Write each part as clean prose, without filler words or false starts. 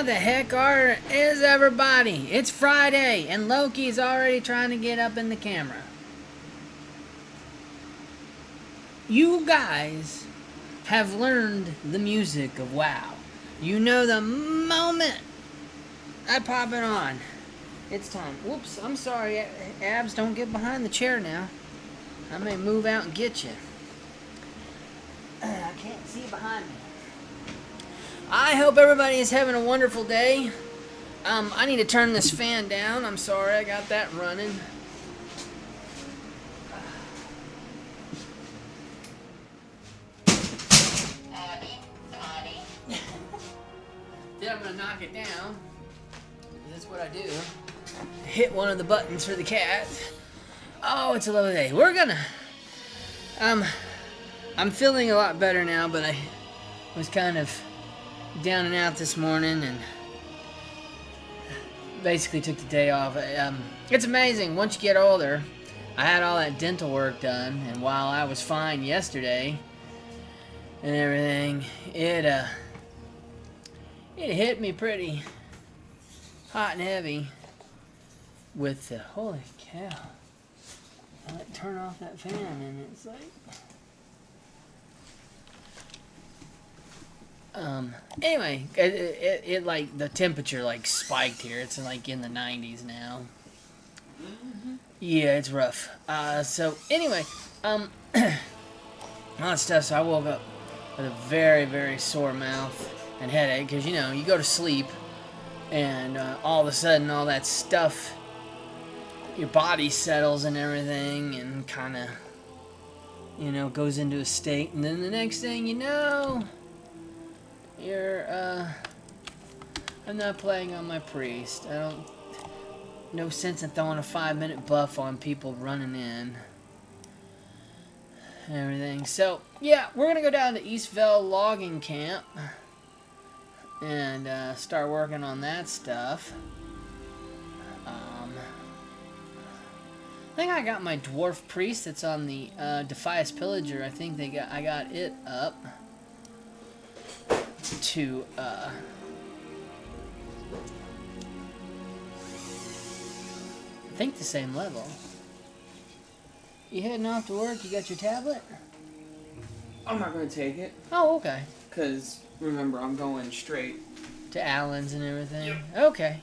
the heck is everybody? It's Friday, and Loki's already trying to get up in the camera. You guys have learned the music of WoW. You know the moment I pop it on, it's time. Whoops, I'm sorry, Abs, don't get behind the chair now. I may move out and get you. I can't see behind me. I hope everybody is having a wonderful day. I need to turn this fan down. I'm sorry, I got that running. Then I'm going to knock it down. That's what I do. Hit one of the buttons for the cat. Oh, it's a lovely day. We're gonna... I'm feeling a lot better now, but I was kind of down and out this morning and basically took the day off. It's amazing. Once you get older, I had all that dental work done, and while I was fine yesterday and everything, it hit me pretty hot and heavy with the... Holy cow. I turn off that fan and it's like... Anyway, it like, the temperature like spiked here. It's like in the 90s now. Yeah, it's rough. So anyway, all that stuff, so I woke up with a very, very sore mouth and headache, because, you know, you go to sleep and all of a sudden all that stuff, your body settles and everything and kind of, you know, goes into a state, and then the next thing you know, you're, I'm not playing on my priest. No sense in throwing a 5-minute buff on people running in and everything. So, yeah, we're going to go down to Eastvale Logging Camp and start working on that stuff. I think I got my dwarf priest that's on the Defias Pillager. I think I got it up to I think the same level. You heading off to work? You got your tablet? I'm not going to take it. Oh, okay. Because, remember, I'm going straight to Allen's and everything? Yep. Okay.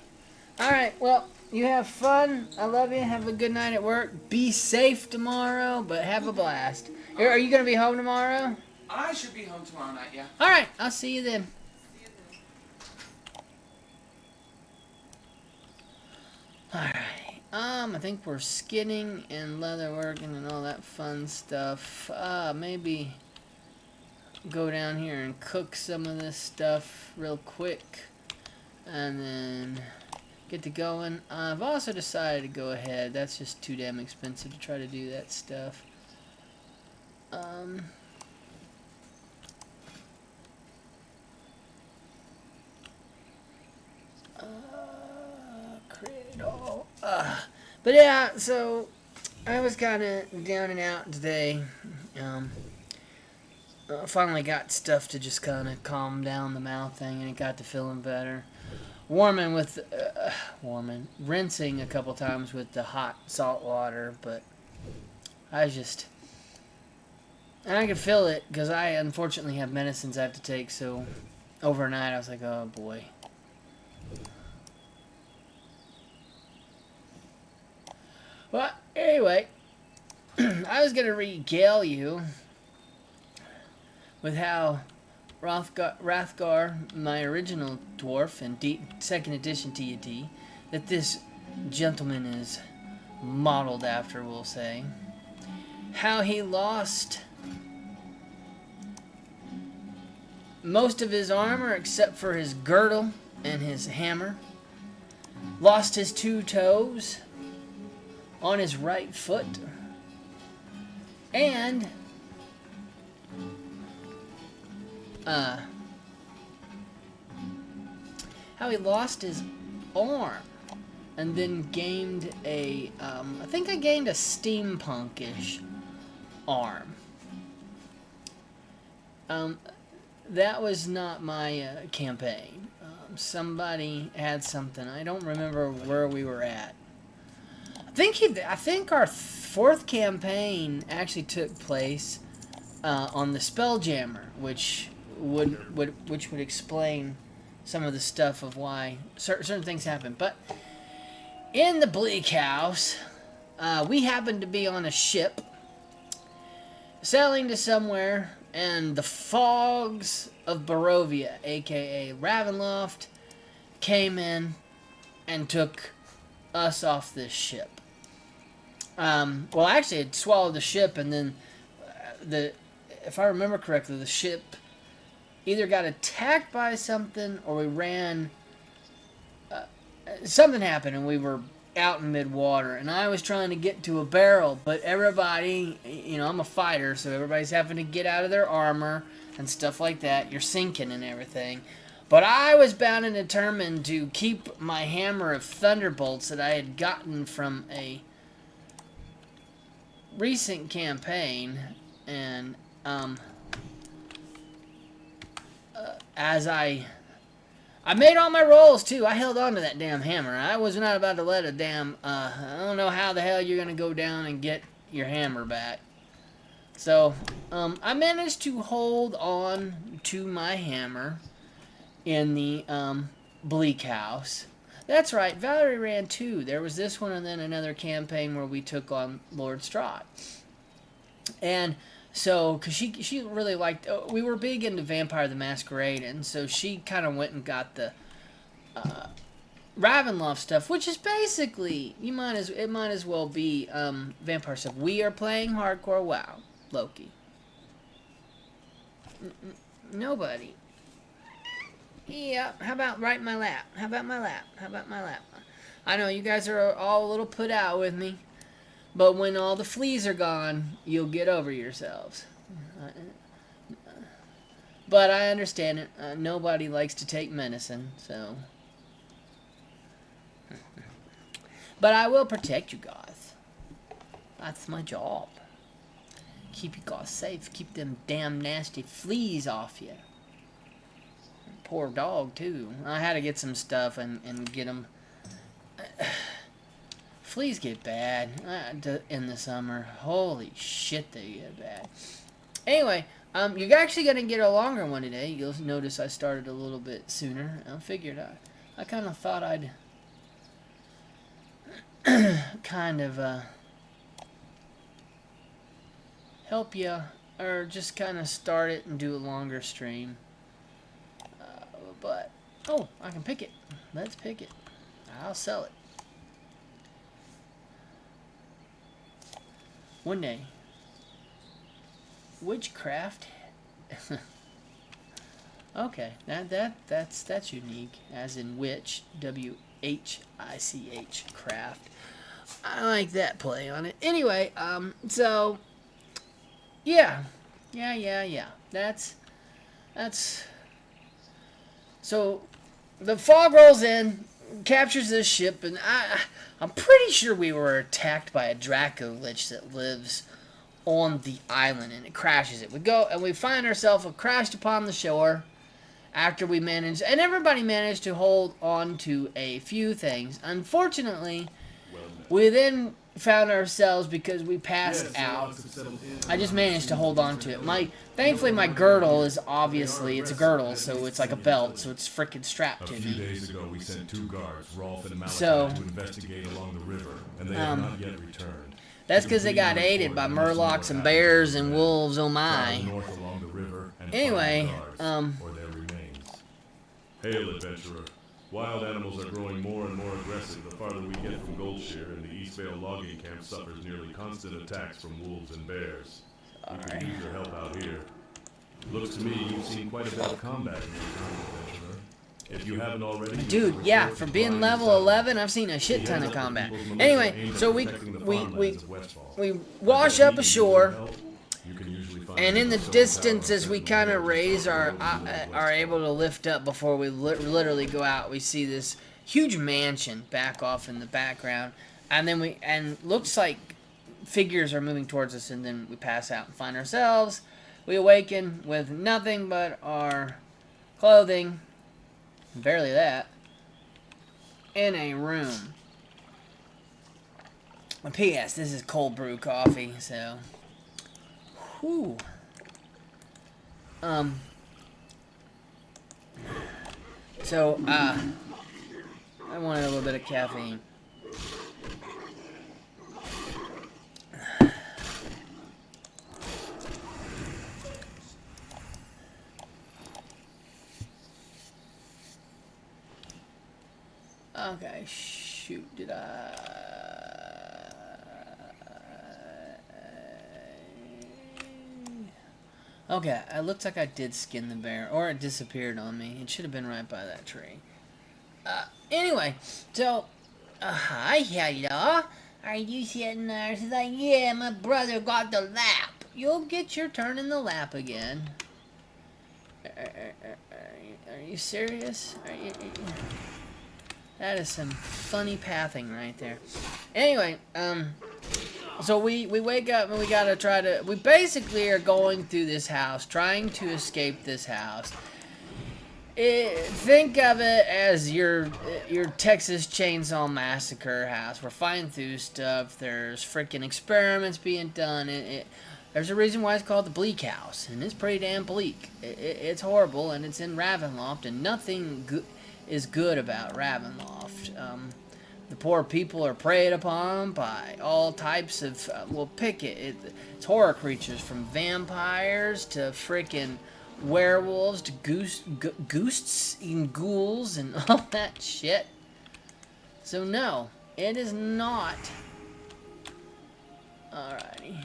Alright, well, you have fun. I love you. Have a good night at work. Be safe tomorrow, but have a blast. Are you going to be home tomorrow? I should be home tomorrow night, yeah. Alright, I'll see you then. Alright. I think we're skinning and leatherworking and all that fun stuff. Maybe go down here and cook some of this stuff real quick and then get to going. I've also decided to go ahead. That's just too damn expensive to try to do that stuff. But yeah, so I was kind of down and out today. Finally got stuff to just kind of calm down the mouth thing, and it got to feeling better. Rinsing a couple times with the hot salt water, but and I could feel it because I unfortunately have medicines I have to take. So overnight I was like, oh boy. Well, anyway, I was going to regale you with how Rathgar, my original dwarf and second edition deity, that this gentleman is modeled after, we'll say, how he lost most of his armor except for his girdle and his hammer, lost his 2 toes on his right foot, and how he lost his arm and then gained I think I gained a steampunk-ish arm. that was not my campaign. Somebody had something. I don't remember where we were at. I think our fourth campaign actually took place on the Spelljammer, which would explain some of the stuff of why certain things happen. But in the Bleak House, we happened to be on a ship sailing to somewhere, and the fogs of Barovia, aka Ravenloft, came in and took us off this ship. Well, actually, it swallowed the ship, and then if I remember correctly, the ship either got attacked by something or we ran. Something happened, and we were out in mid-water, and I was trying to get to a barrel, but everybody, I'm a fighter, so everybody's having to get out of their armor and stuff like that. You're sinking and everything. But I was bound and determined to keep my hammer of thunderbolts that I had gotten from a recent campaign, and as I made all my rolls too. I held on to that damn hammer. I was not about to let a damn I don't know how the hell you're gonna go down and get your hammer back. So I managed to hold on to my hammer in the Bleak House. That's right, Valerie ran two. There was this one and then another campaign where we took on Lord Strahd. And so, because she really liked, we were big into Vampire the Masquerade, and so she kind of went and got the Ravenloft stuff, which is basically, it might as well be Vampire stuff. We are playing hardcore WoW, Loki. Nobody. Yeah, how about right in my lap? How about my lap? How about my lap? I know you guys are all a little put out with me, but when all the fleas are gone, you'll get over yourselves. But I understand it. Nobody likes to take medicine, so. But I will protect you guys. That's my job. Keep you guys safe. Keep them damn nasty fleas off you. Poor dog, too. I had to get some stuff and get them. Fleas get bad in the summer. Holy shit, they get bad. Anyway, you're actually going to get a longer one today. You'll notice I started a little bit sooner. I figured I kind of thought I'd kind of help you, or just kind of start it and do a longer stream. But, oh, I can pick it. Let's pick it. I'll sell it. One day. Witchcraft. Okay, that's unique. As in witch, WHICH, craft. I like that play on it. Anyway, so yeah. That's so the fog rolls in, captures this ship, and I'm pretty sure we were attacked by a Draco Lich that lives on the island, and it crashes it. We go and we find ourselves crashed upon the shore after we managed, and everybody managed to hold on to a few things. Unfortunately, we then found ourselves, because we passed out, I just managed to hold on to it. Thankfully my girdle is obviously, it's a girdle, so it's like a belt, so it's frickin' strapped to me. A few days ago we sent two guards, Rolf and Malachi, to investigate along the river, and they have not yet returned. That's because they got aided by murlocs and bears and wolves, oh my. Anyway, Hail, adventurer. Wild animals are growing more and more aggressive the farther we get from Goldshire, and the Eastvale logging camp suffers nearly constant attacks from wolves and bears. We could use your help out here. Looks to me you've seen quite a bit of combat in your time, adventurer. If you haven't already... Dude, yeah, for being level 11, I've seen a shit ton of combat. Anyway, so we wash up ashore, and in the distance, as we kind of raise are able to lift up before we literally go out, we see this huge mansion back off in the background, and then looks like figures are moving towards us, and then we pass out and find ourselves We awaken with nothing but our clothing, barely that, in a room. P.S. This is cold brew coffee, so. Whew. So, I wanted a little bit of caffeine. Okay, shoot, did Okay, it looks like I did skin the bear, or it disappeared on me. It should have been right by that tree. Anyway, so, hi, hello. Are you sitting there? She's like, yeah, my brother got the lap. You'll get your turn in the lap again. Are you serious? That is some funny pathing right there. Anyway, so we wake up and we gotta try to... We basically are going through this house, trying to escape this house. Think of it as your Texas Chainsaw Massacre house. We're fighting through stuff. There's freaking experiments being done. There's a reason why it's called the Bleak House, and it's pretty damn bleak. It's horrible, and it's in Ravenloft, and nothing is good about Ravenloft. The poor people are preyed upon by all types of, well, pick it. It's horror creatures, from vampires to freaking werewolves to ghosts and ghouls and all that shit. So no, it is not. Alrighty.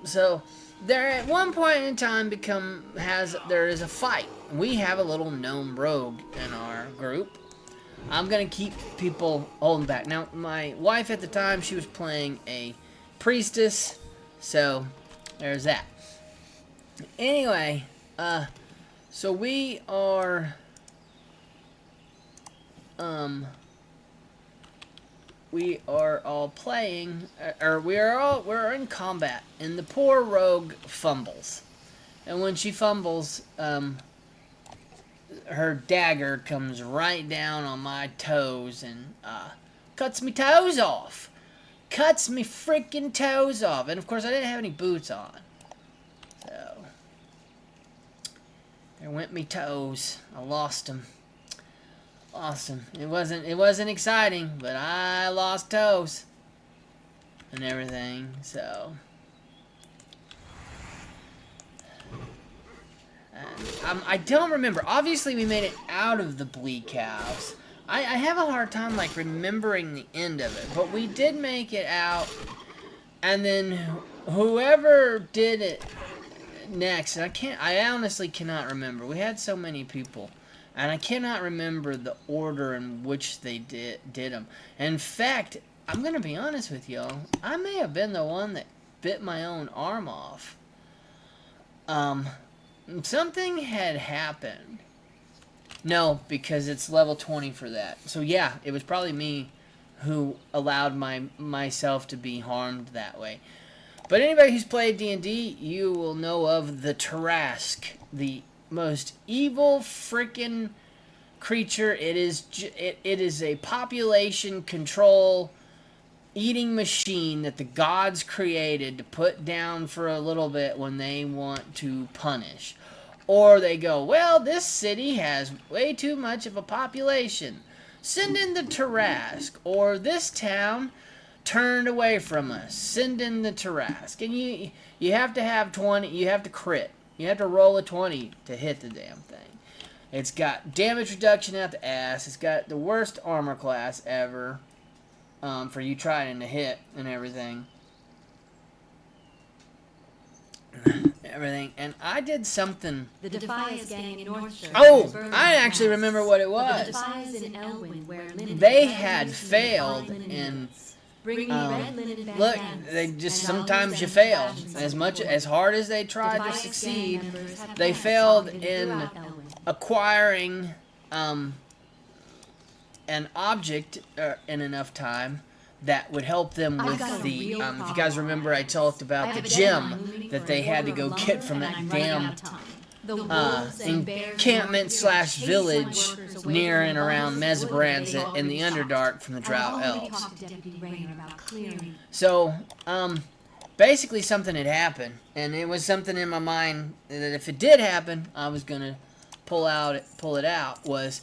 So there at one point in time there is a fight. We have a little gnome rogue in our group. I'm gonna keep people holding back. Now, my wife at the time, she was playing a priestess, so there's that. Anyway, so we are, all playing, or we're in combat, and the poor rogue fumbles. And when she fumbles, her dagger comes right down on my toes and cuts me toes off. Cuts me freaking toes off. And of course I didn't have any boots on. So there went me toes. I lost them. Lost them. It wasn't exciting, but I lost toes and everything. So I don't remember. Obviously, we made it out of the Bleak House. I have a hard time, like, remembering the end of it. But we did make it out. And then whoever did it next, and I honestly cannot remember. We had so many people. And I cannot remember the order in which they did them. In fact, I'm going to be honest with y'all. I may have been the one that bit my own arm off. Something had happened. No, because it's level 20 for that. So yeah, it was probably me who allowed myself to be harmed that way. But anybody who's played D&D, you will know of the Tarrasque, the most evil freaking creature. It is a population control eating machine that the gods created to put down for a little bit when they want to punish. Or they go, well, this city has way too much of a population. Send in the Tarrasque. Or this town turned away from us. Send in the Tarrasque. And you have to have 20, you have to crit. You have to roll a 20 to hit the damn thing. It's got damage reduction out the ass. It's got the worst armor class ever. For you trying to hit and everything. And I did something. The Defias gang in Northshire. Oh, I actually remember what it was. The Defias in Elwyn wear linen. They had failed in. Bring red linen Look, bandanas, they just and sometimes you olives fail. and As hard as they tried to Defias gang succeed, members have they plans failed often in throughout Elwyn. acquiring an object in enough time that would help them with the, if you guys remember, I talked about the gem that they had to go get from that damn encampment slash village near and around Mesbrans in the Underdark from the Drow Elves. So, basically something had happened, and it was something in my mind that if it did happen, I was gonna pull it out, was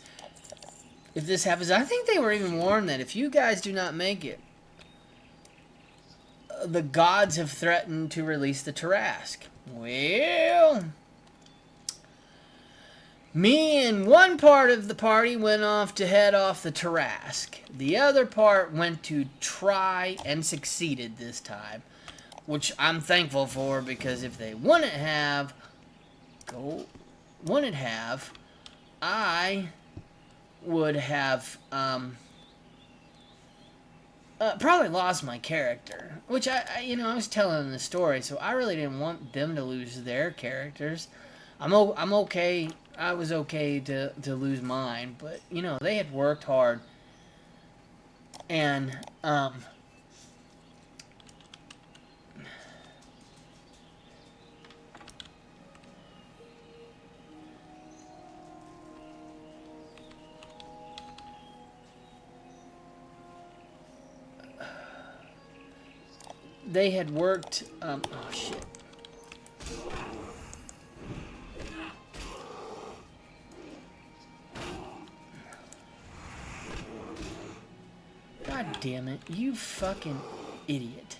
if this happens. I think they were even warned that if you guys do not make it, the gods have threatened to release the Tarask. Well, me and one part of the party went off to head off the Tarask. The other part went to try and succeeded this time, which I'm thankful for, because if they wouldn't have, I would have probably lost my character, which I was telling them the story, so I really didn't want them to lose their characters. I'm okay. I was okay to lose mine, but they had worked hard, and they had worked. Oh shit. God damn it, you fucking idiot.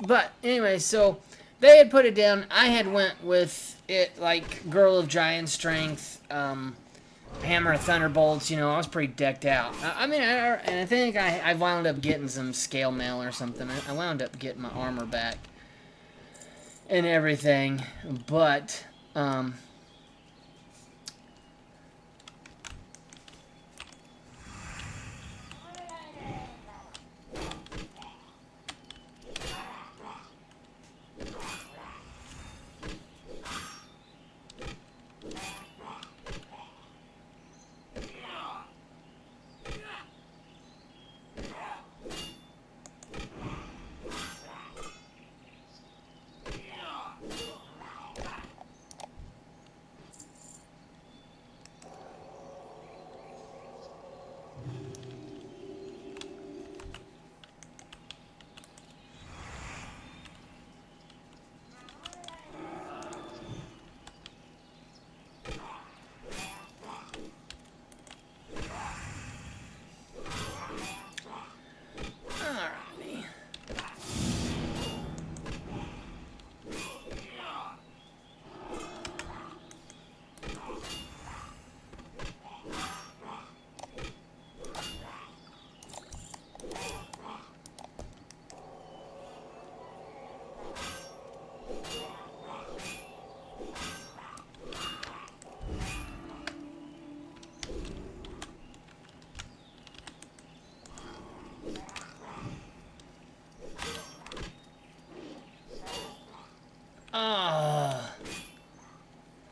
But anyway, so they had put it down. I had went with it like Girl of Giant Strength, Hammer of Thunderbolts. I was pretty decked out. And I think I wound up getting some scale mail or something. I wound up getting my armor back and everything, but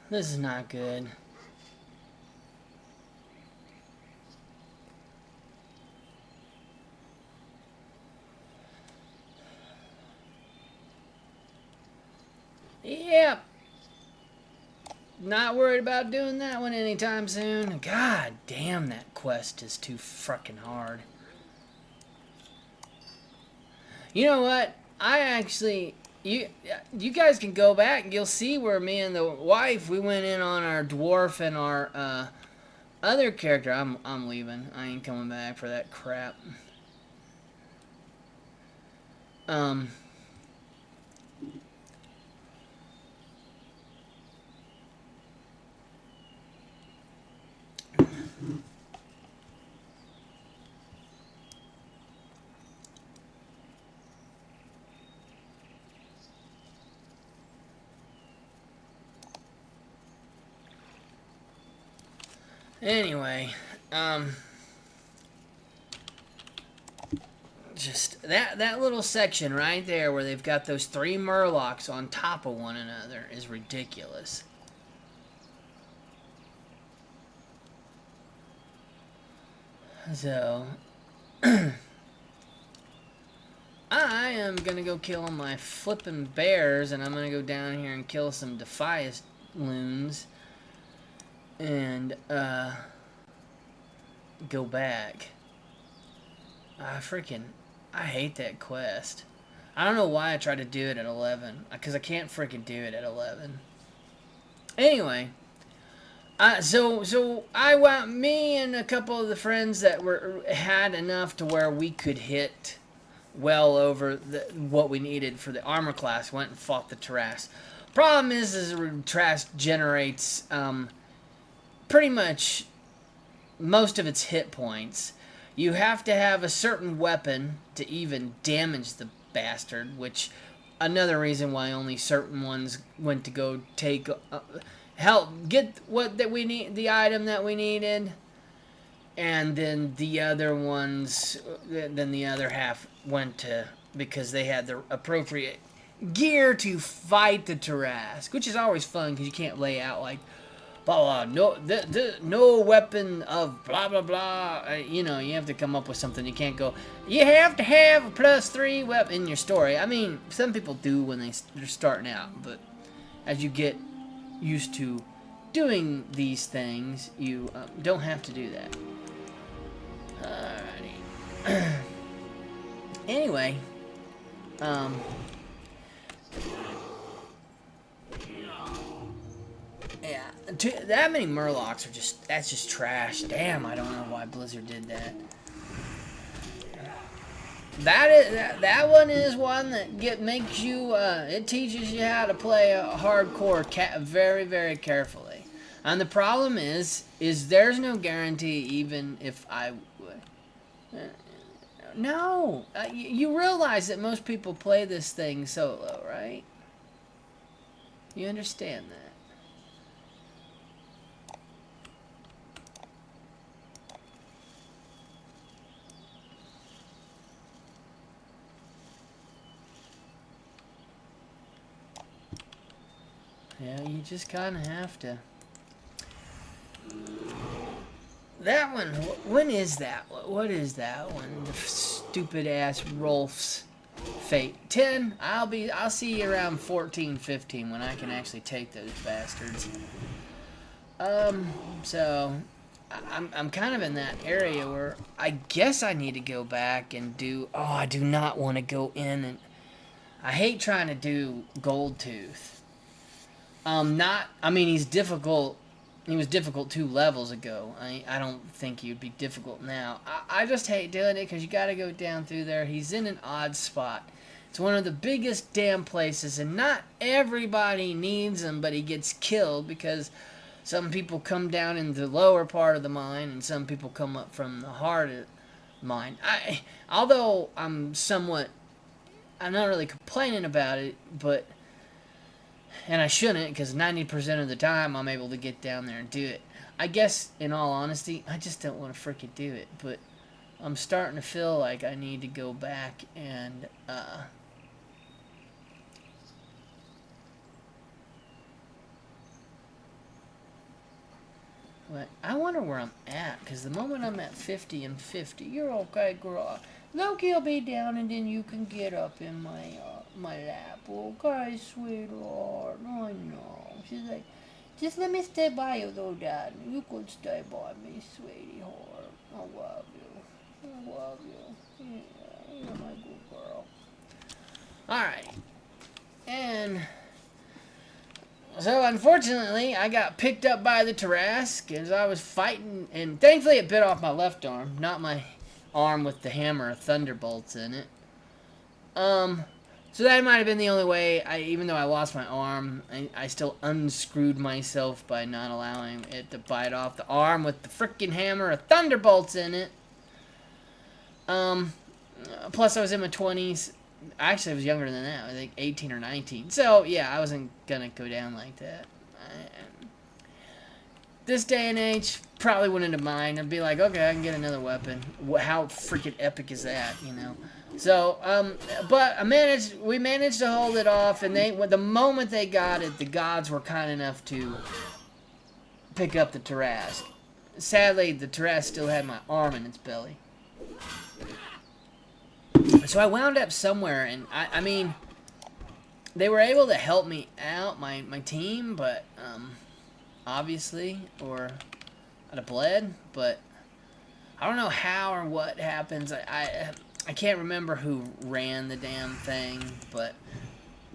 this is not good. Yep. Not worried about doing that one anytime soon. God damn, that quest is too frickin' hard. You know what? I actually, you guys can go back and you'll see where me and the wife, we went in on our dwarf and our other character. I'm leaving. I ain't coming back for that crap. Anyway, just that little section right there where they've got those 3 murlocs on top of one another is ridiculous. So, I am gonna go kill my flippin' bears, and I'm gonna go down here and kill some Defias loons. And go back. I hate that quest. I don't know why I tried to do it at 11, because I can't freaking do it at 11. Anyway, so I went, me and a couple of the friends that had enough to where we could hit well over what we needed for the armor class, went and fought the Terras. Problem is Terras generates pretty much most of its hit points. You have to have a certain weapon to even damage the bastard, which another reason why only certain ones went to go take help get what that we need, the item that we needed, and then the other ones, then the other half went to, because they had the appropriate gear to fight the Terras, which is always fun because you can't lay out like blah blah, no weapon of blah blah blah. You know, you have to come up with something. You can't go, you have to have a +3 weapon in your story. I mean, some people do when they're starting out, but as you get used to doing these things, you don't have to do that. Alrighty. Anyway, yeah, that many murlocs are that's just trash. Damn, I don't know why Blizzard did that. That one is one that makes you, it teaches you how to play a hardcore very, very carefully. And the problem is there's no guarantee even if I would. No, you realize that most people play this thing solo, right? You understand that. Yeah, you just kind of have to. That one, when is that? What is that one? The stupid ass Rolf's fate. 10? I'll see you around 14, 15 when I can actually take those bastards. So I'm kind of in that area where I guess I need to go back and do. Oh, I do not want to go in, and I hate trying to do Goldtooth. I mean, he's difficult. He was difficult 2 levels ago. I don't think he would be difficult now. I just hate doing it because you got to go down through there. He's in an odd spot. It's one of the biggest damn places, and not everybody needs him, but he gets killed because some people come down in the lower part of the mine, and some people come up from the heart of the mine. Although I'm not really complaining about it, but... And I shouldn't, because 90% of the time I'm able to get down there and do it. I guess, in all honesty, I just don't want to freaking do it. But I'm starting to feel like I need to go back and, But I wonder where I'm at, because the moment I'm at 50 and 50, you're okay, girl. Loki'll be down, and then you can get up in my lap. Okay, sweetheart. I know. She's like, just let me stay by you, though, Dad. You could stay by me, sweetie heart. I love you. I love you. Yeah, you're my good girl. Alright. And so, unfortunately, I got picked up by the Tarrasque as I was fighting, and thankfully it bit off my left arm, not my arm with the hammer of thunderbolts in it. So that might have been the only way, even though I lost my arm, I still unscrewed myself by not allowing it to bite off the arm with the frickin' hammer of thunderbolts in it. Plus I was in my 20s. Actually, I was younger than that. I think 18 or 19. So, yeah, I wasn't gonna go down like that. This day and age, probably wouldn't have mind. I'd be like, okay, I can get another weapon. How freaking epic is that, you know? So, but we managed to hold it off, and the moment they got it, the gods were kind enough to pick up the Tarrasque. Sadly, the Tarrasque still had my arm in its belly. So I wound up somewhere, and I mean, they were able to help me out, my team, but, obviously, or I'd have bled, but I don't know how or what happens. I can't remember who ran the damn thing, but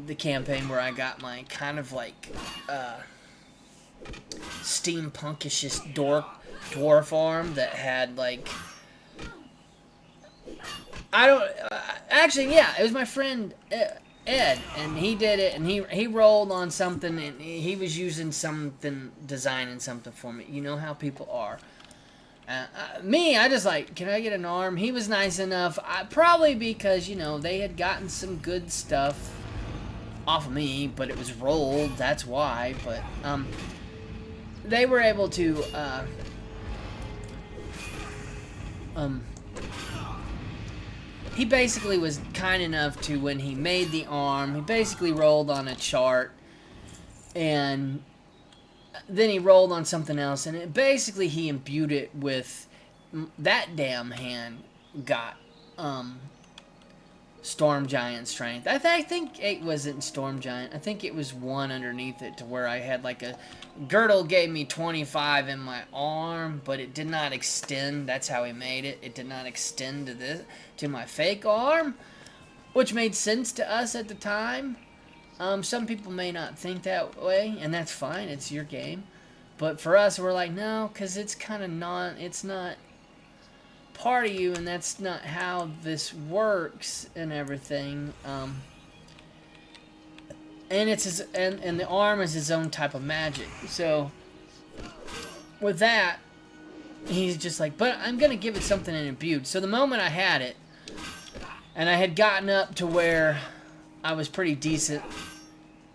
the campaign where I got my kind of like, steampunkish dwarf arm that had like, actually, yeah, it was my friend Ed, and he did it, and he rolled on something, and he was using something, designing something for me. You know how people are. Me, I just like, can I get an arm? He was nice enough, probably because, you know, they had gotten some good stuff off of me, but it was rolled, that's why, but, they were able to, he basically was kind enough to, when he made the arm, he basically rolled on a chart, and then he rolled on something else, and basically he imbued it with, that damn hand got, Storm Giant strength. I think it wasn't Storm Giant. I think it was one underneath it to where I had like a, Girdle gave me 25 in my arm, but it did not extend. That's how he made it. It did not extend to my fake arm, which made sense to us at the time. Some people may not think that way, and that's fine. It's your game. But for us, we're like, no, because it's kind of it's not part of you, and that's not how this works and everything. And it's and the arm is his own type of magic. So with that, he's just like, but I'm gonna give it something imbued. So the moment I had it, and I had gotten up to where I was pretty decent,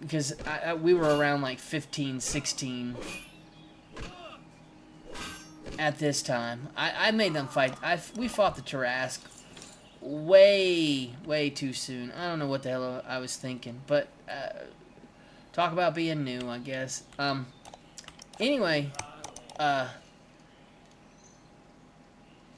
because we were around like 15, 16 at this time. I made them fight. We fought the Tarrasque way too soon. I don't know what the hell I was thinking, but talk about being new, I guess. Anyway,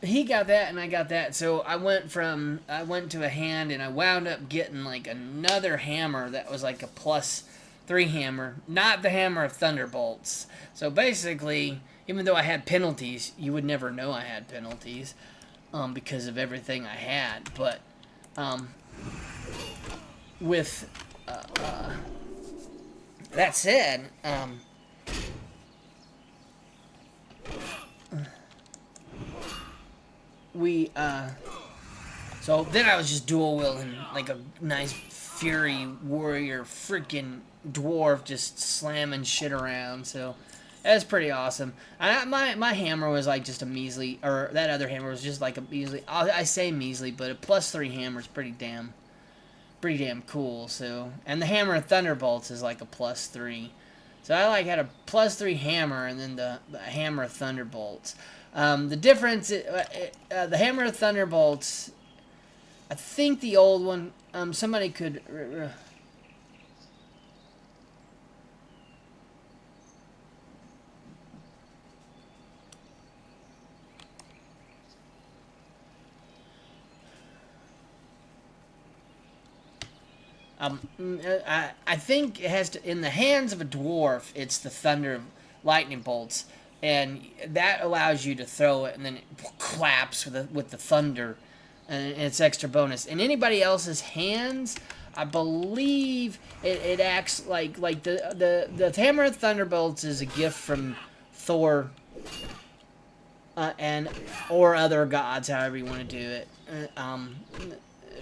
he got that and I got that, so I went to a hand, and I wound up getting like another hammer that was like a +3 hammer, not the hammer of thunderbolts. So basically, even though I had penalties, you would never know I had penalties, because of everything I had. But with that said, so then I was just dual wielding like a nice fury warrior freaking dwarf, just slamming shit around. So that's pretty awesome. My hammer was like just a measly, or that other hammer was just like a measly, I say measly, but a +3 hammer is pretty damn cool. So, and the hammer of thunderbolts is like a +3. So I like had a +3 hammer, and then the hammer of thunderbolts. The difference, the hammer of thunderbolts, I think the old one, somebody could. I think it has to, in the hands of a dwarf, it's the thunder lightning bolts, and that allows you to throw it, and then it claps with the thunder, and it's extra bonus. In anybody else's hands, I believe it acts like the Hammer of Thunderbolts is a gift from Thor, and or other gods, however you want to do it,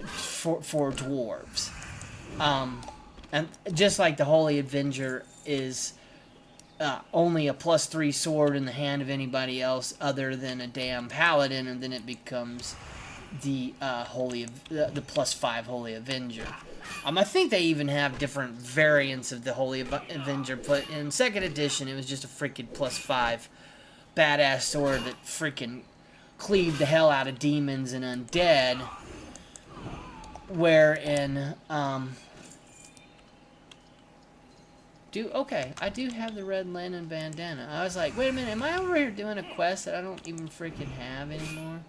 for dwarves. And just like the Holy Avenger is only a +3 sword in the hand of anybody else other than a damn paladin, and then it becomes the the +5 Holy Avenger. I think they even have different variants of the Holy Avenger, but in 2nd edition it was just a freaking +5 badass sword that freaking cleaved the hell out of demons and undead. Wherein, okay, I do have the red linen bandana. I was like, wait a minute, am I over here doing a quest that I don't even freaking have anymore?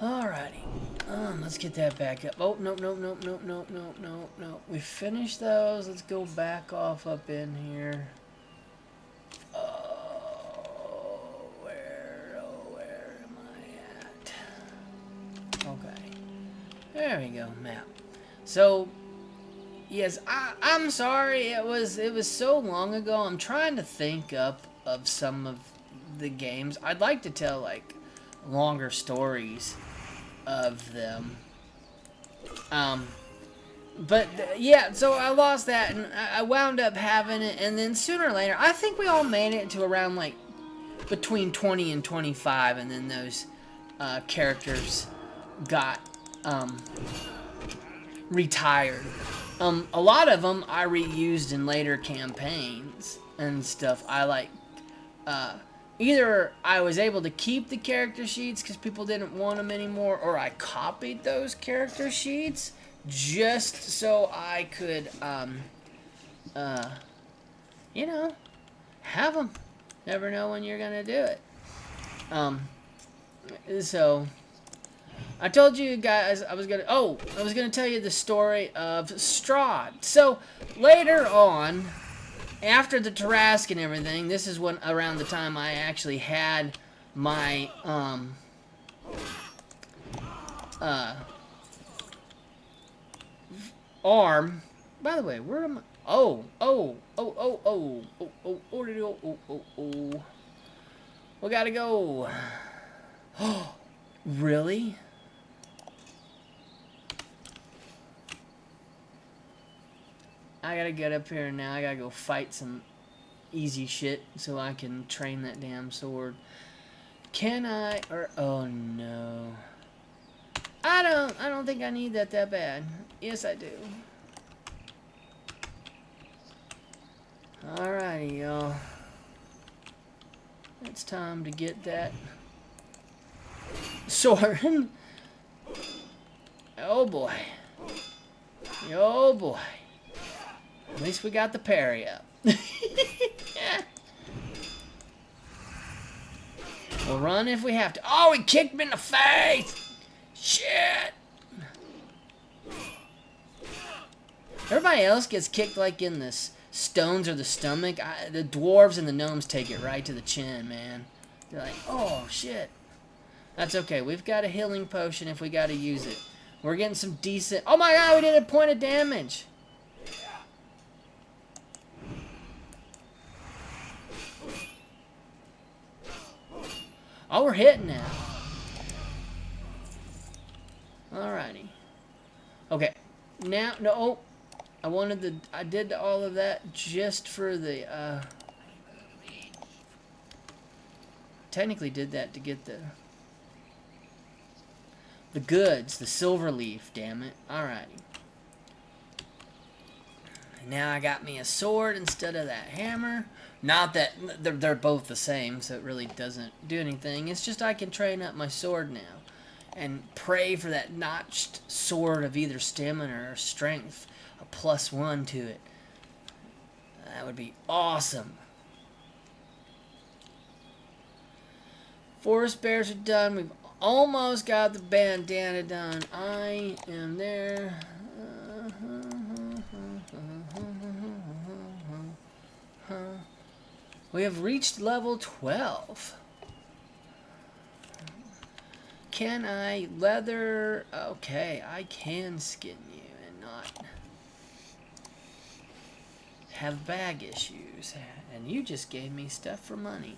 Alrighty. Let's get that back up. Oh, no. We finished those. Let's go back off up in here. Where am I at? Okay. There we go, map. So, yes, I'm sorry. It was so long ago. I'm trying to think up of some of the games. I'd like to tell, like, longer stories of them. But yeah, so I lost that, and I wound up having it, and then sooner or later, I think we all made it to around, like, between 20 and 25, and then those characters got retired. A lot of them I reused in later campaigns and stuff. I like either I was able to keep the character sheets because people didn't want them anymore, or I copied those character sheets just so I could, you know, have them. Never know when you're gonna do it. So I told you guys I was gonna tell you the story of Strahd. So later on, after the Tarask and everything, this is when around the time I actually had my arm. By the way, where am I? Oh. We gotta go. Oh, really? I gotta get up here now. I gotta go fight some easy shit so I can train that damn sword. Can I? Or oh no. I don't think I need that bad. Yes, I do. Alrighty, y'all. It's time to get that sword. Oh boy. Oh boy. At least we got the parry up. Yeah. We'll run if we have to. Oh, he kicked me in the face! Shit! Everybody else gets kicked like in the stones or the stomach. The dwarves and the gnomes take it right to the chin, man. They're like, oh, shit. That's okay. We've got a healing potion if we got to use it. We're getting some decent... Oh my god, we did a point of damage! Oh, we're hitting now. Alrighty. Okay. Now, no. I did all of that just for the, technically did that to get the goods, the silver leaf, damn it. Alrighty. Now I got me a sword instead of that hammer. Not that they're both the same, so it really doesn't do anything. It's just I can train up my sword now and pray for that notched sword of either stamina or strength. a +1 to it. That would be awesome. Forest bears are done. We've almost got the bandana done. I am there. We have reached level 12. Can I leather? Okay, I can skin you and not have bag issues. And you just gave me stuff for money.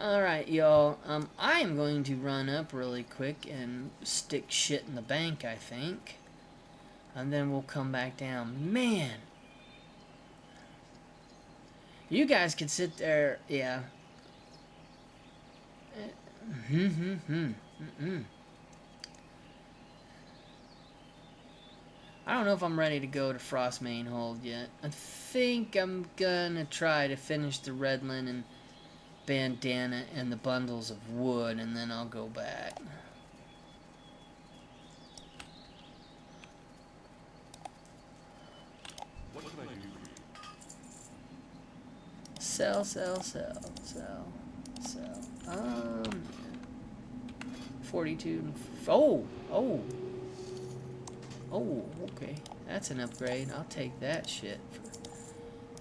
Alright, y'all. I am going to run up really quick and stick shit in the bank, I think. And then we'll come back down. Man! You guys could sit there, yeah. I don't know if I'm ready to go to Frostmane Hold yet. I think I'm gonna try to finish the red linen bandana and the bundles of wood, and then I'll go back. What can I do for you? Sell. 42. Oh, okay. That's an upgrade. I'll take that shit for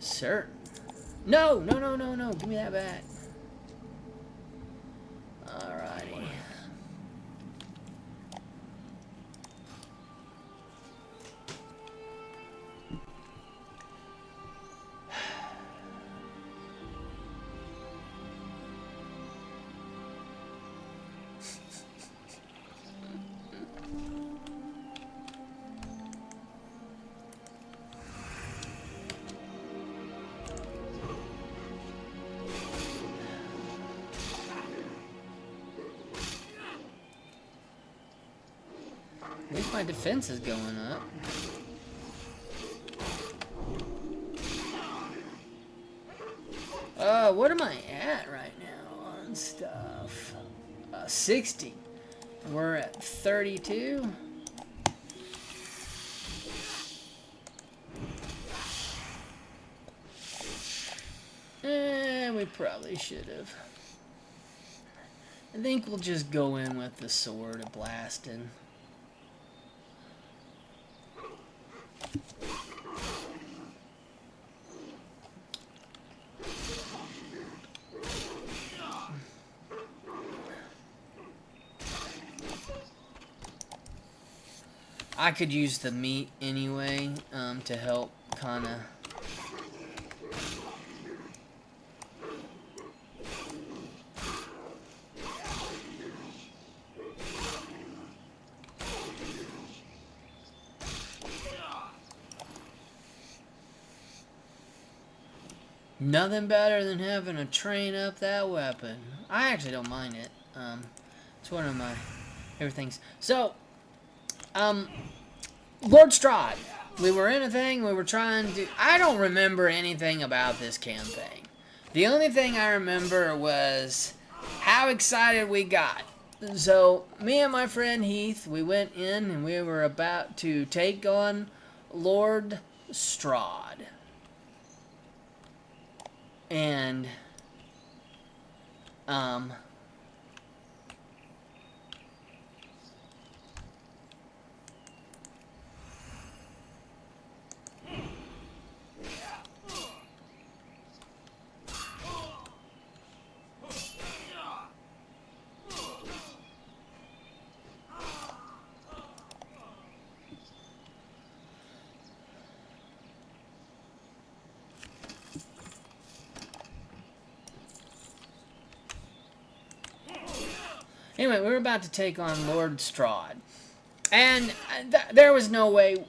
certain. No. Give me that back. Alrighty. At least my defense is going up. What am I at right now on stuff? 60. We're at 32. We probably should have. I think we'll just go in with the sword of blasting. I could use the meat anyway, to help kind of... Nothing better than having to train up that weapon. I actually don't mind it. It's one of my favorite things. So, Lord Strahd. We were in a thing, we were trying to... I don't remember anything about this campaign. The only thing I remember was how excited we got. So, me and my friend Heath, we went in and we were about to take on Lord Strahd. And, anyway, we were about to take on Lord Strahd, and there was no way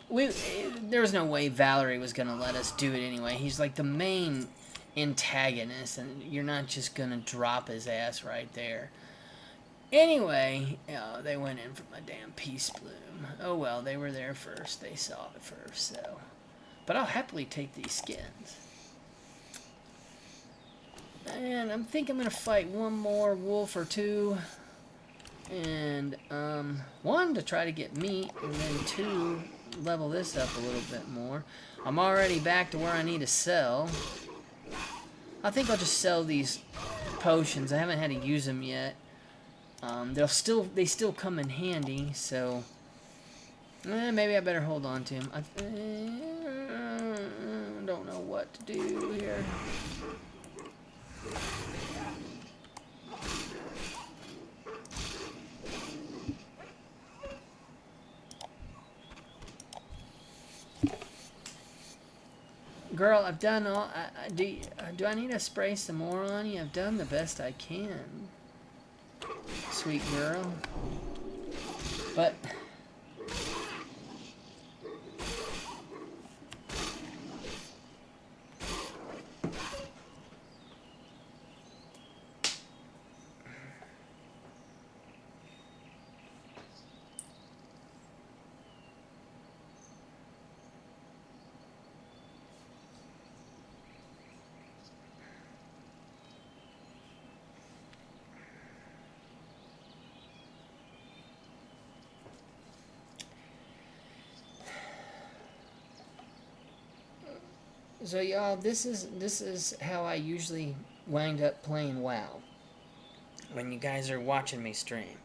Valerie was gonna let us do it anyway. He's like the main antagonist, and you're not just gonna drop his ass right there. Anyway, they went in for my damn peace bloom. Oh well, they were there first. They saw it first, so. But I'll happily take these skins. And I think I'm gonna fight one more wolf or two. And, one, to try to get meat, and then two, level this up a little bit more. I'm already back to where I need to sell. I think I'll just sell these potions. I haven't had to use them yet. They still come in handy, so maybe I better hold on to them. I don't know what to do here. Girl, I've done all. Do I need to spray some more on you? I've done the best I can. Sweet girl. But so y'all, this is how I usually wind up playing WoW when you guys are watching me stream.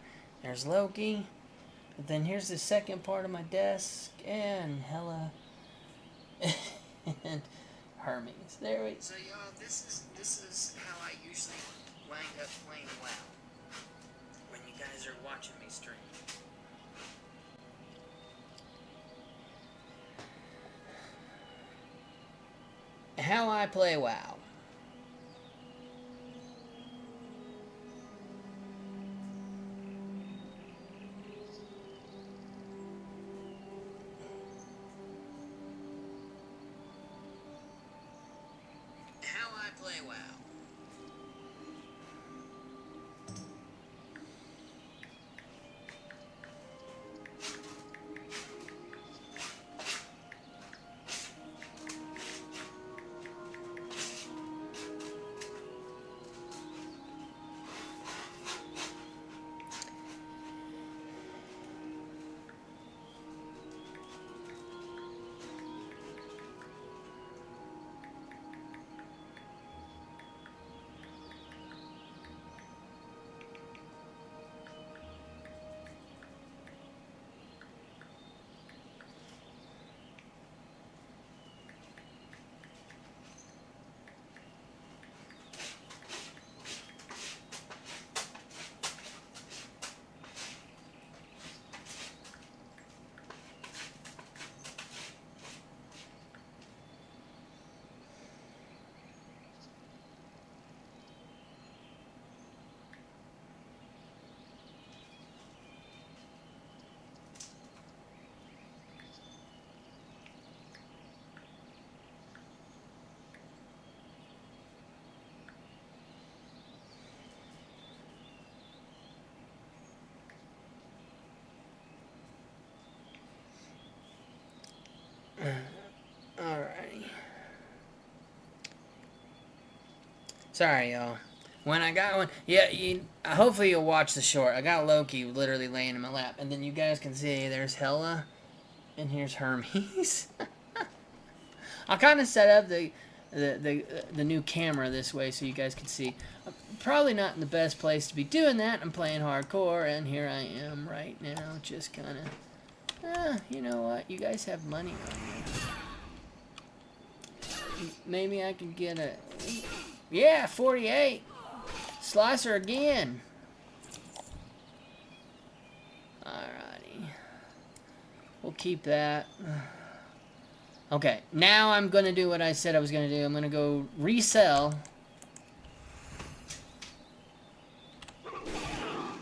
There's Loki, but then here's the second part of my desk, and Hela, and Hermes. There we. So y'all, this is how I usually wind up playing WoW when you guys are watching me stream. How I play WoW. How I play WoW. Alrighty. Sorry, y'all. When I got one, yeah, hopefully you'll watch the short. I got Loki literally laying in my lap, and then you guys can see there's Hela, and here's Hermes. I'll kind of set up the new camera this way so you guys can see. I'm probably not in the best place to be doing that. I'm playing hardcore, and here I am right now, just kind of. You know what? You guys have money on you. Maybe I can get a. Yeah, 48. Slicer again. Alrighty. We'll keep that. Okay, now I'm going to do what I said I was going to do. I'm going to go resell.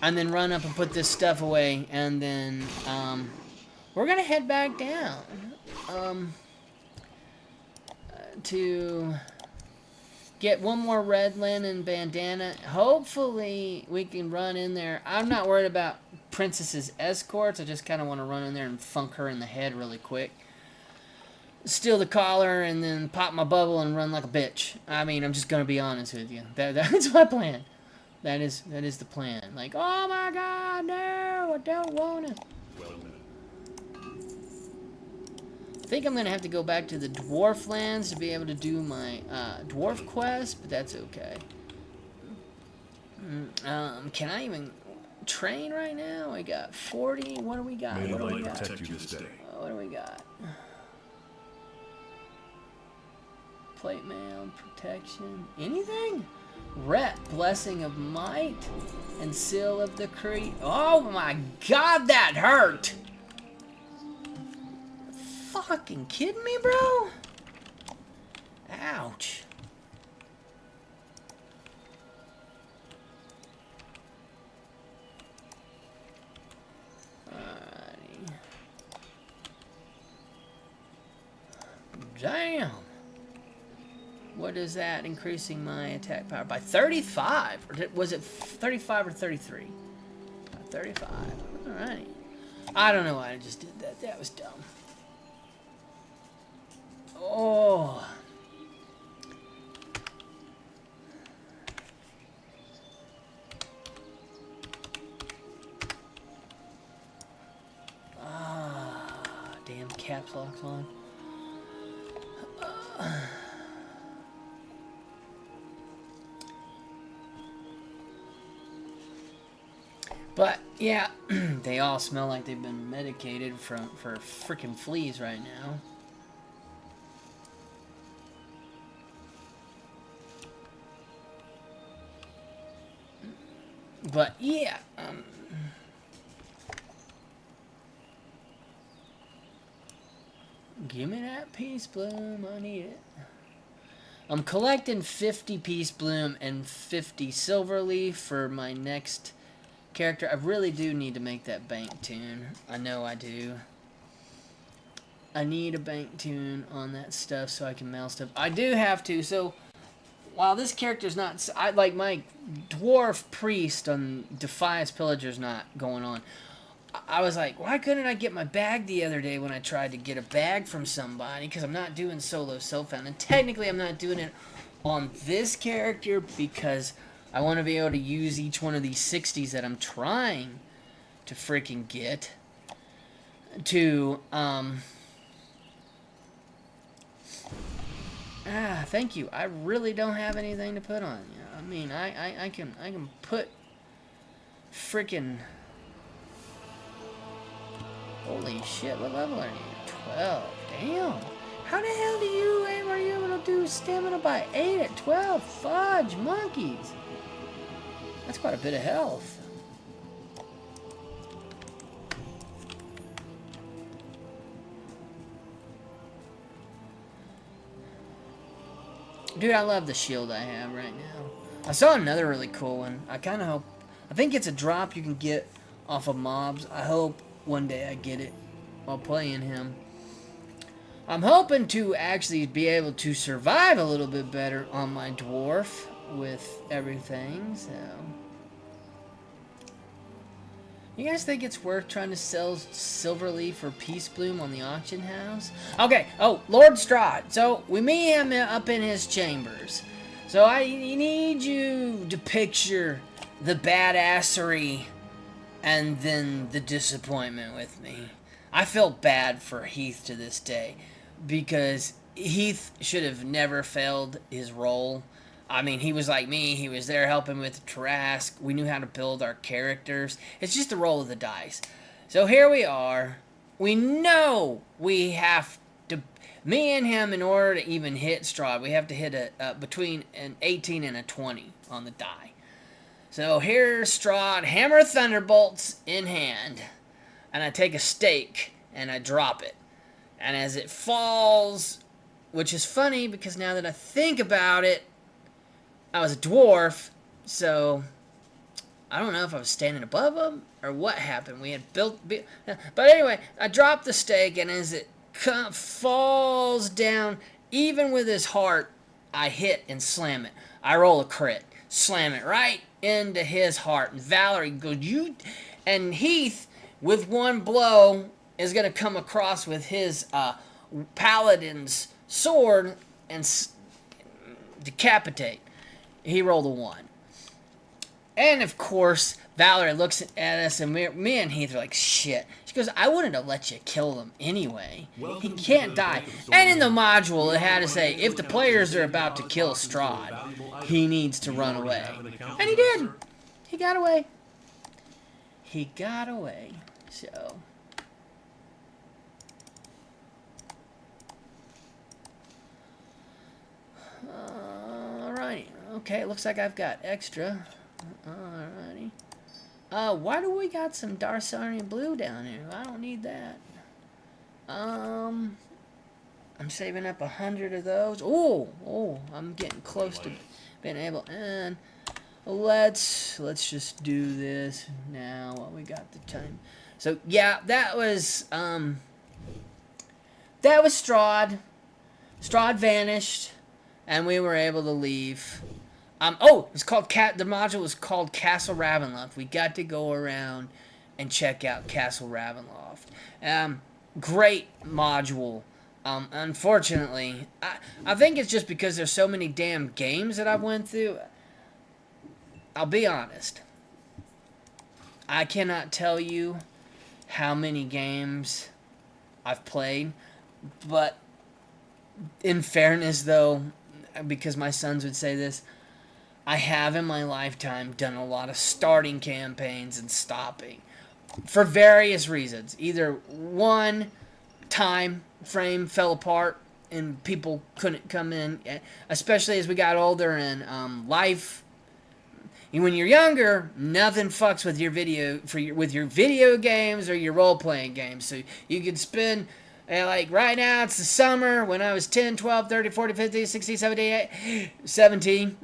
And then run up and put this stuff away. And then we're going to head back down. To get one more red linen bandana. Hopefully we can run in there. I'm not worried about Princess's escorts. I just kind of want to run in there and funk her in the head really quick. Steal the collar and then pop my bubble and run like a bitch. I mean, I'm just going to be honest with you. That's my plan. That is the plan. Like, oh my god, no, I don't want to. Well met. I think I'm going to have to go back to the dwarf lands to be able to do my dwarf quest, but that's okay. Can I even train right now? I got 40. What do we got? May the What do we light got? protect you this day. What do we got? Plate mail, protection, anything? Rep, blessing of might, and seal of the creed. Oh my god, that hurt! Fucking kidding me, bro? Ouch. Alrighty. Damn. What is that? Increasing my attack power by 35? Or was it 35 or 33? 35. Alright. I don't know why I just did that. That was dumb. Oh. Damn caps lock's on. But yeah, they all smell like they've been medicated for freaking fleas right now. But yeah, give me that peace bloom. I need it. I'm collecting 50 peace bloom and 50 silver leaf for my next character. I really do need to make that bank tune. I know I do. I need a bank tune on that stuff so I can mail stuff. I do have to. So while this character's not, like my dwarf priest on Defias Pillager's not going on. I was like, why couldn't I get my bag the other day when I tried to get a bag from somebody? Because I'm not doing solo self-found. And technically I'm not doing it on this character because I want to be able to use each one of these 60s that I'm trying to freaking get to, thank you. I really don't have anything to put on. I mean, I can put freaking... Holy shit, what level are you? 12. Damn. How the hell are you able to do stamina by 8 at 12? Fudge monkeys. That's quite a bit of health. Dude, I love the shield I have right now. I saw another really cool one. I kind of hope... I think it's a drop you can get off of mobs. I hope one day I get it while playing him. I'm hoping to actually be able to survive a little bit better on my dwarf with everything, so... You guys think it's worth trying to sell Silverleaf or Peace Bloom on the auction house? Okay, oh, Lord Strahd. So, we meet him up in his chambers. So, I need you to picture the badassery and then the disappointment with me. I feel bad for Heath to this day because Heath should have never failed his role. I mean, he was like me. He was there helping with Trask. We knew how to build our characters. It's just the roll of the dice. So here we are. We know we have to... Me and him, in order to even hit Strahd, we have to hit between an 18 and a 20 on the die. So here's Strahd, hammer thunderbolts in hand. And I take a stake and I drop it. And as it falls, which is funny because now that I think about it, I was a dwarf, so I don't know if I was standing above him or what happened. We had built... But anyway, I dropped the stake, and as it falls down, even with his heart, I hit and slam it. I roll a crit. Slam it right into his heart. And Valerie goes, you... And Heath, with one blow, is going to come across with his paladin's sword and decapitate. He rolled a 1. And, of course, Valerie looks at us, and me and Heath are like, shit. She goes, I wouldn't have let you kill him anyway. He can't die. And in the module, it had to say, if the players are about to kill Strahd, he needs to run away. And he did. He got away. He got away. So... Alrighty. Okay, looks like I've got extra. Alrighty. Why do we got some Darsarian blue down here? I don't need that. I'm saving up 100 of those. Oh, I'm getting close to being able. And let's just do this now while we got the time. So yeah, that was Strahd. Strahd vanished, and we were able to leave. It's called the module was called Castle Ravenloft. We got to go around and check out Castle Ravenloft. Great module. Unfortunately, I think it's just because there's so many damn games that I went through. I'll be honest. I cannot tell you how many games I've played, but in fairness, though, because my sons would say this, I have in my lifetime done a lot of starting campaigns and stopping for various reasons. Either one, time frame fell apart and people couldn't come in, especially as we got older and life. When you're younger, nothing fucks with your video games or your role-playing games. So you could spend... like, right now, it's the summer. When I was 10, 12, 30, 40, 50, 60, 70, 17.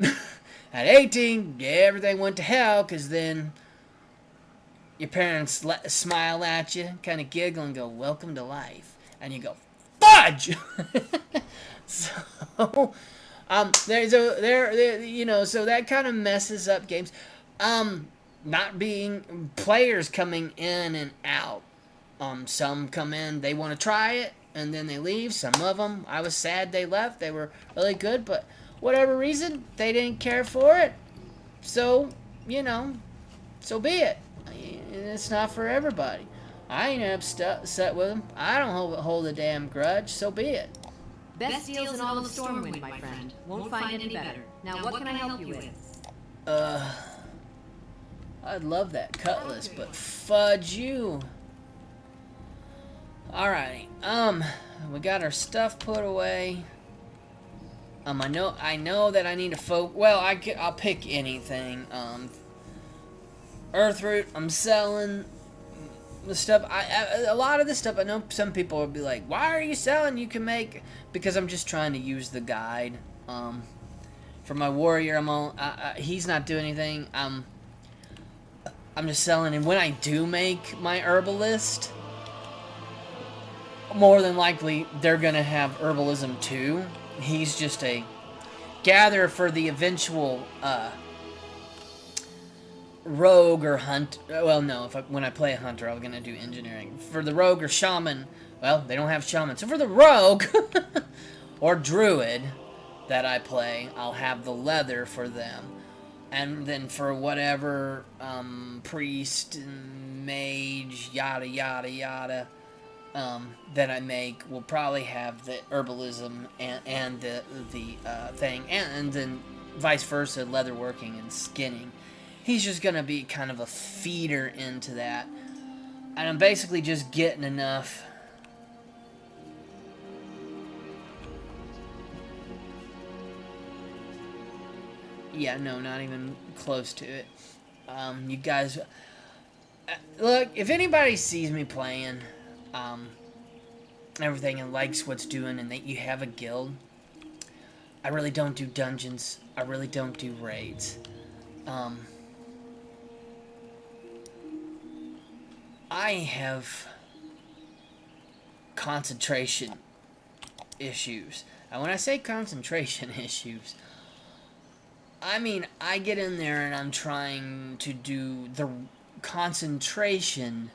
At 18, everything went to hell, because then your parents smile at you, kind of giggle, and go, welcome to life. And you go, fudge! So, so that kind of messes up games. Not being players coming in and out. Some come in, they want to try it, and then they leave. Some of them, I was sad they left. They were really good, but whatever reason, they didn't care for it. So, so be it. It's not for everybody. I ain't upset with them. I don't hold a damn grudge, so be it. Best deals in all of Stormwind, my friend. Won't find any better. Now, what can I help you with? I'd love that cutlass, but fudge you. Alrighty, we got our stuff put away. I know that I need to I'll pick anything. Earthroot, I'm selling the stuff. A lot of this stuff, I know some people will be like, why are you selling? You can make... Because I'm just trying to use the guide. For my warrior, he's not doing anything. I'm just selling, and when I do make my herbalist... More than likely, they're going to have herbalism too. He's just a gatherer for the eventual rogue or hunt. Well, no, when I play a hunter, I'm going to do engineering. For the rogue or shaman, well, they don't have shaman. So for the rogue or druid that I play, I'll have the leather for them. And then for whatever priest, mage, yada, yada, yada... that I make will probably have the herbalism and the thing, and then vice versa, leatherworking and skinning. He's just gonna be kind of a feeder into that, and I'm basically just getting enough. Yeah, no, not even close to it. You guys, look, if anybody sees me playing everything and likes what's doing and that you have a guild, I really don't do dungeons. I really don't do raids. I have concentration issues. And when I say concentration issues, I mean I get in there and I'm trying to do the concentration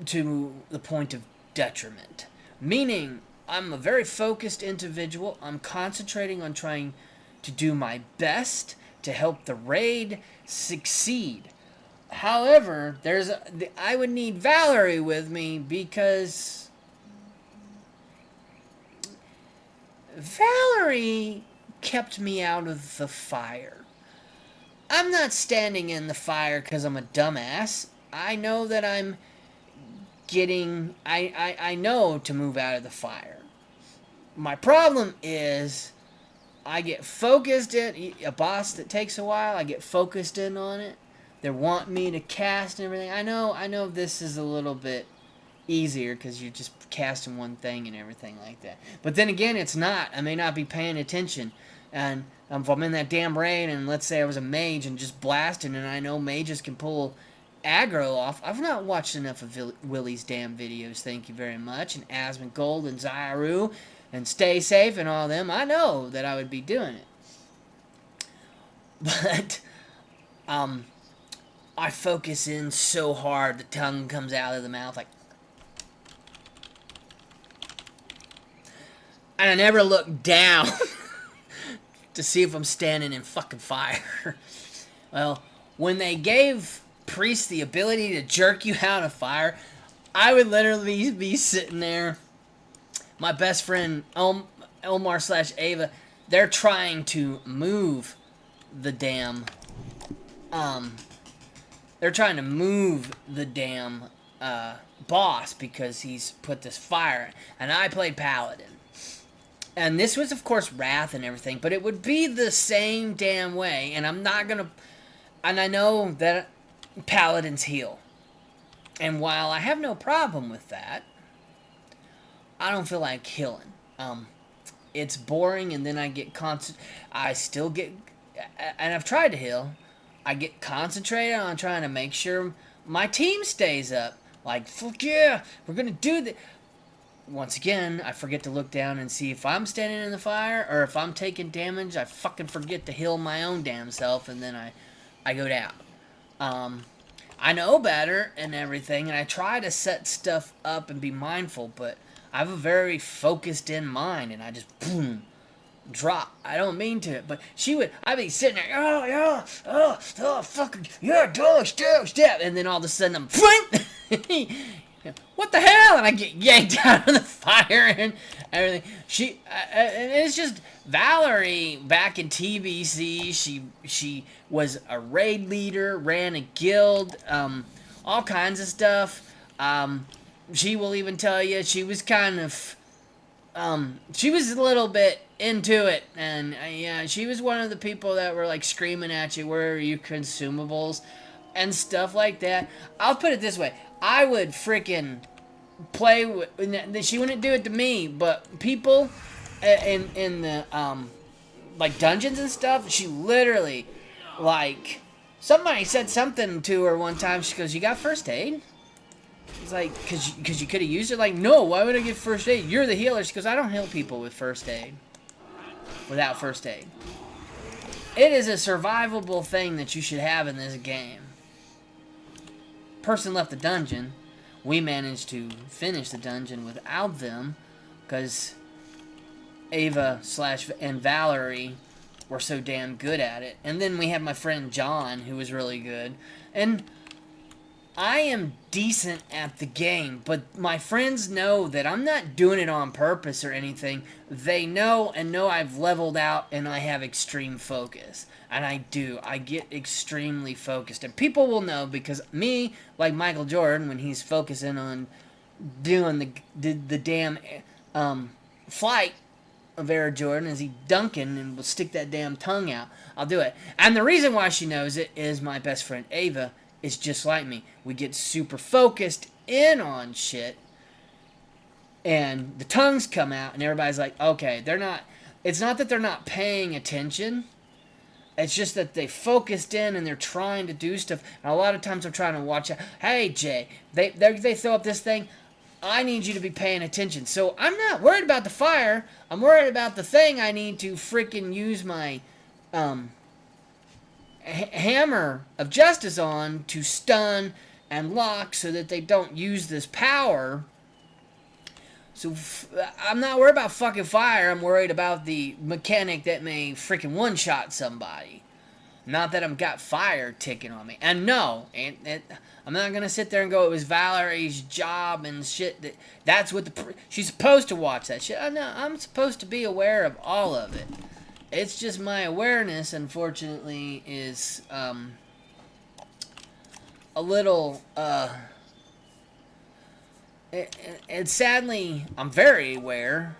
to the point of detriment. Meaning, I'm a very focused individual. I'm concentrating on trying to do my best to help the raid succeed. However, I would need Valerie with me because Valerie kept me out of the fire. I'm not standing in the fire because I'm a dumbass. I know that I'm getting... I know to move out of the fire. My problem is I get focused in... A boss that takes a while, I get focused in on it. They want me to cast and everything. I know this is a little bit easier because you're just casting one thing and everything like that. But then again, it's not. I may not be paying attention. And if I'm in that damn raid and let's say I was a mage and just blasting and I know mages can pull aggro off. I've not watched enough of Willie's damn videos, thank you very much. And Asmongold and Zyru and Stay Safe and all them. I know that I would be doing it. But, I focus in so hard, the tongue comes out of the mouth like... And I never look down to see if I'm standing in fucking fire. Well, when they gave priests the ability to jerk you out of fire, I would literally be sitting there. My best friend, Elmar/Ava, they're trying to move the damn... They're trying to move the damn boss because he's put this fire. And I played Paladin. And this was, of course, Wrath and everything. But it would be the same damn way. And I'm not going to... And I know that Paladins heal. And while I have no problem with that, I don't feel like healing. It's boring and then I get I still get... And I've tried to heal. I get concentrated on trying to make sure my team stays up. Like, fuck yeah, we're going to do this. Once again, I forget to look down and see if I'm standing in the fire or if I'm taking damage. I fucking forget to heal my own damn self and then I go down. I know better and everything, and I try to set stuff up and be mindful, but I have a very focused in mind, and I just, boom, drop. I don't mean to, but I'd be sitting there, oh, yeah, oh, fucking, yeah, dog, step, and then all of a sudden I'm, what the hell? And I get yanked out of the fire and everything. And it's just Valerie back in TBC. She was a raid leader, ran a guild, all kinds of stuff. She will even tell you she was kind of, she was a little bit into it, and yeah, she was one of the people that were like screaming at you, "Where are your consumables?" and stuff like that. I'll put it this way. I would freaking play with... She wouldn't do it to me, but people in the, like, dungeons and stuff, she literally, like... Somebody said something to her one time. She goes, "You got first aid?" It's like, because you could have used it. Like, no, why would I get first aid? You're the healer. She goes, "I don't heal people with first aid. Without first aid." It is a survivable thing that you should have in this game. Person left the dungeon. We managed to finish the dungeon without them because Ava and Valerie were so damn good at it. And then we had my friend John, who was really good. And I am decent at the game, but my friends know that I'm not doing it on purpose or anything. They know and know I've leveled out and I have extreme focus. And I do. I get extremely focused. And people will know because me, like Michael Jordan, when he's focusing on doing the damn flight of Air Jordan, as he dunking and will stick that damn tongue out, I'll do it. And the reason why she knows it is my best friend Ava is just like me. We get super focused in on shit, and the tongues come out, and everybody's like, okay, they're not... It's not that they're not paying attention. It's just that they focused in and they're trying to do stuff. And a lot of times I'm trying to watch out. Hey, Jay, they throw up this thing. I need you to be paying attention. So I'm not worried about the fire. I'm worried about the thing I need to freaking use my hammer of justice on to stun and lock so that they don't use this power. So I'm not worried about fucking fire. I'm worried about the mechanic that may freaking one-shot somebody. Not that I've got fire ticking on me. And no, I'm not going to sit there and go, it was Valerie's job and shit. That's what she's supposed to watch that shit. I know, I'm supposed to be aware of all of it. It's just my awareness, unfortunately, is a little, and sadly, I'm very aware.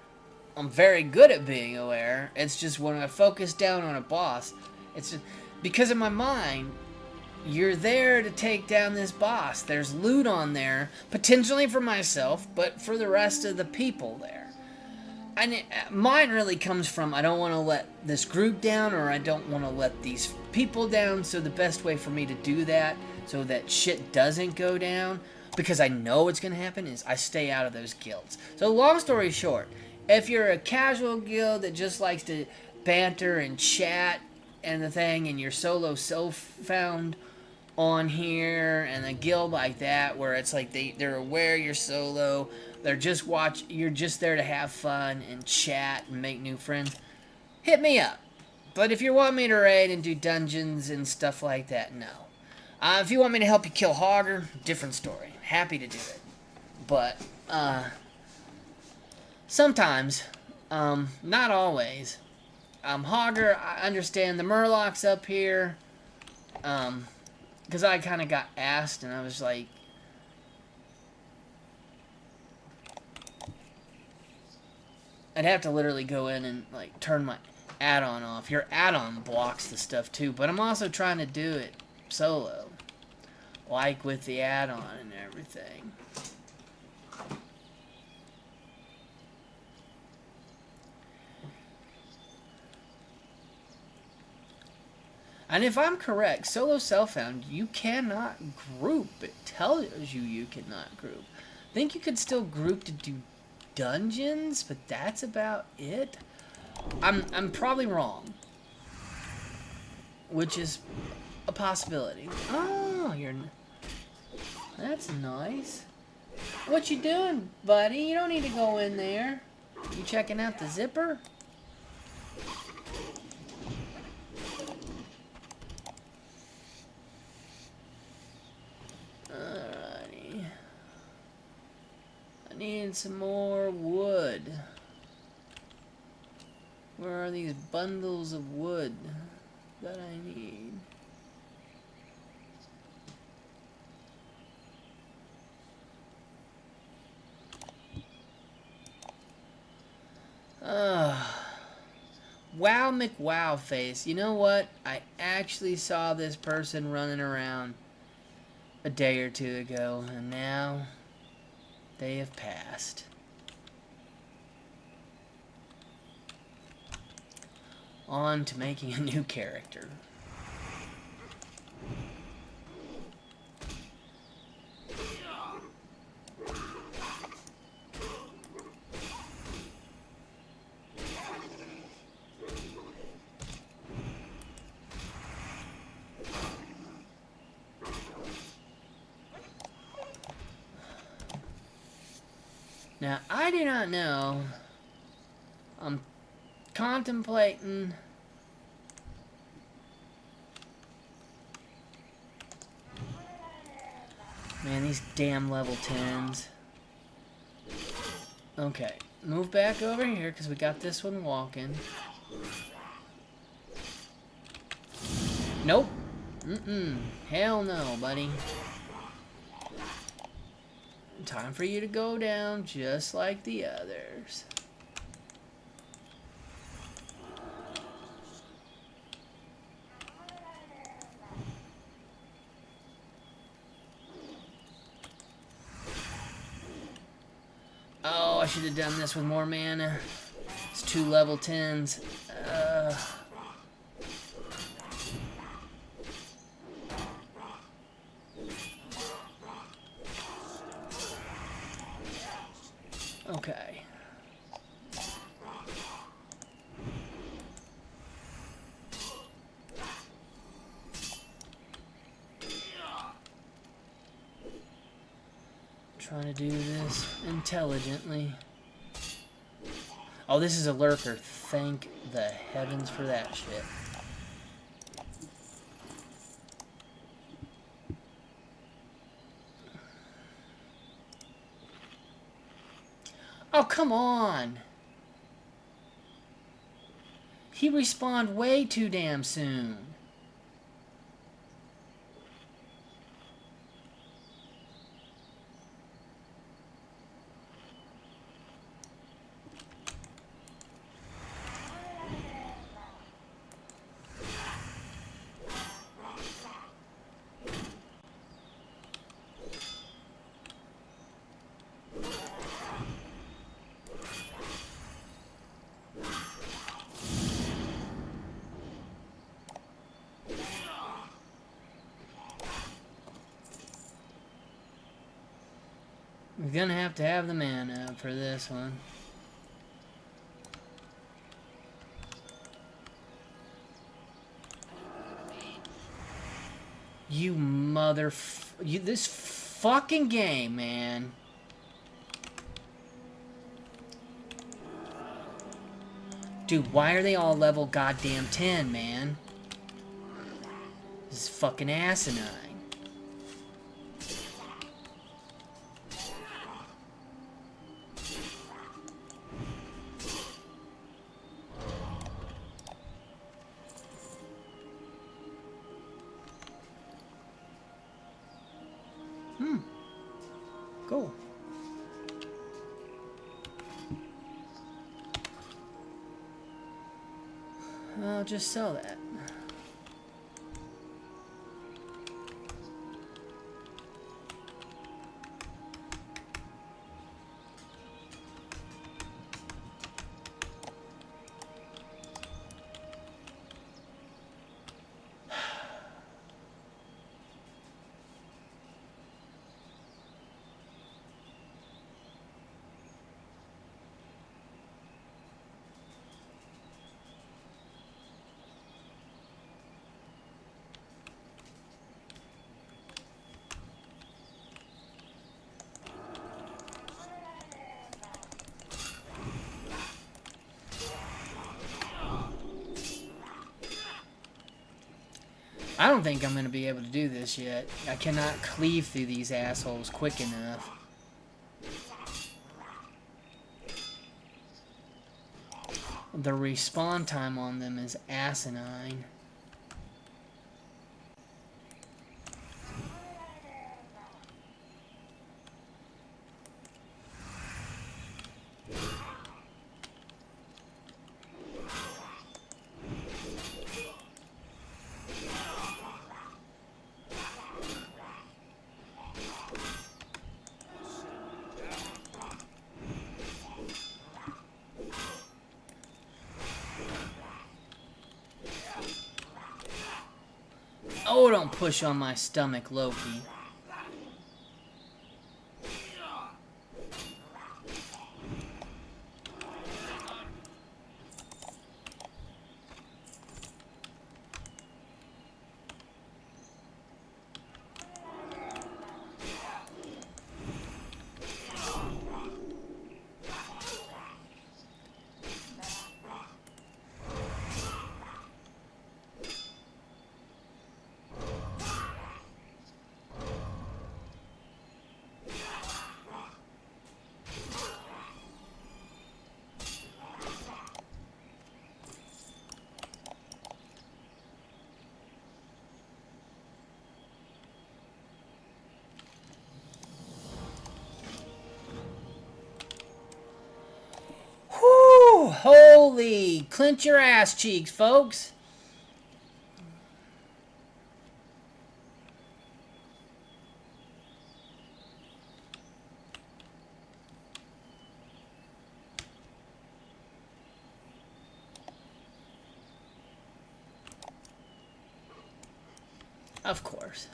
I'm very good at being aware. It's just when I focus down on a boss, it's just, because in my mind, you're there to take down this boss. There's loot on there, potentially for myself, but for the rest of the people there. And mine really comes from, I don't want to let this group down, or I don't want to let these people down, so the best way for me to do that, so that shit doesn't go down, because I know what's going to happen, is I stay out of those guilds. So long story short, if you're a casual guild that just likes to banter and chat and the thing, and you're solo self-found on here, and a guild like that, where it's like they're aware you're solo, they're just you're just there to have fun and chat and make new friends, hit me up. But if you want me to raid and do dungeons and stuff like that, no. If you want me to help you kill Hogger, different story. Happy to do it. But, sometimes, not always. Hogger, I understand the Murlocs up here, because I kind of got asked, and I was like, I'd have to literally go in and, like, turn my add-on off. Your add-on blocks the stuff, too, but I'm also trying to do it solo, like with the add-on and everything. And if I'm correct, solo self-found, you cannot group. It tells you cannot group. I think you could still group to do dungeons, but that's about it. I'm probably wrong, which is a possibility. Oh, that's nice. What you doing, buddy? You don't need to go in there. You checking out the zipper? Alrighty. I need some more wood. Where are these bundles of wood that I need? Wow McWow face. You know what? I actually saw this person running around a day or two ago, and now they have passed. On to making a new character. Now, I do not know. I'm contemplating. Man, these damn level 10s. Okay, move back over here because we got this one walking. Nope. Hell no, buddy. Time for you to go down just like the others. Oh, I should have done this with more mana. It's 2 level 10s. Okay. Trying to do this intelligently. Oh, this is a lurker. Thank the heavens for that shit. Oh, come on. He respawned way too damn soon. We're gonna have to have the mana for this one. You this fucking game, man. Dude, why are they all level goddamn 10, man? This is fucking asinine. Cool. I'll just sell that. I don't think I'm going to be able to do this yet. I cannot cleave through these assholes quick enough. The respawn time on them is asinine. Oh, don't push on my stomach, Loki. Whew! Holy! Clench your ass cheeks, folks! Of course.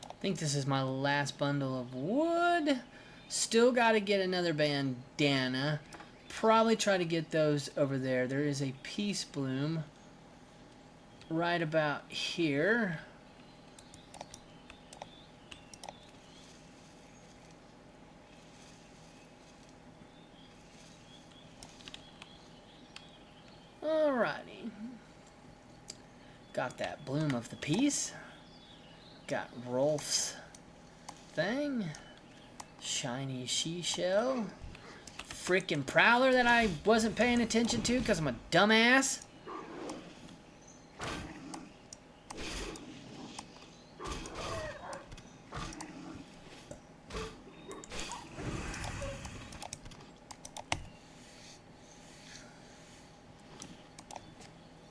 I think this is my last bundle of wood. Still got to get another bandana. Probably try to get those over there. There is a peace bloom right about here. Alrighty. Got that Bloom of the Peace. Got Rolf's thing. Shiny She-Shell. Freaking Prowler that I wasn't paying attention to because I'm a dumbass.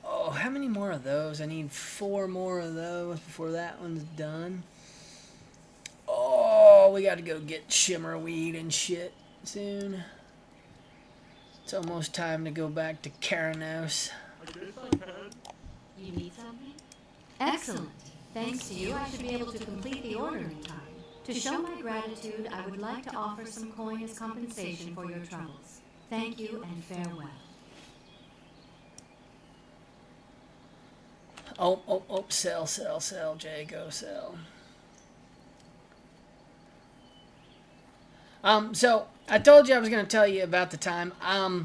Oh, how many more of those? I need 4 more of those before that one's done. Oh, we got to go get shimmerweed and shit soon. It's almost time to go back to Karanos. You need something? Excellent. Thanks to you, I should be able to complete the order in time. To show my gratitude, I would like to offer some coin as compensation for your troubles. Thank you and farewell. Oh, sell, Jay, go sell. So, I told you I was going to tell you about the time. I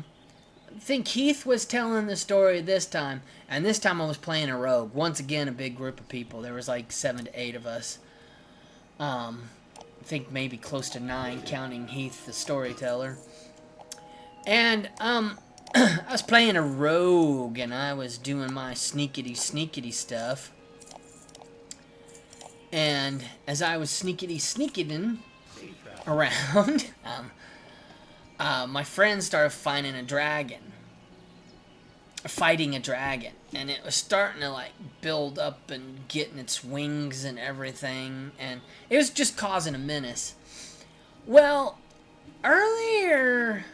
think Keith was telling the story this time, and this time I was playing a rogue. Once again, a big group of people. There was like 7 to 8 of us. I think maybe close to 9, counting Heath, the storyteller. And, I was playing a rogue, and I was doing my sneakity stuff. And as I was sneaking around, my friend started fighting a dragon, and it was starting to like build up and getting its wings and everything, and it was just causing a menace. Well, earlier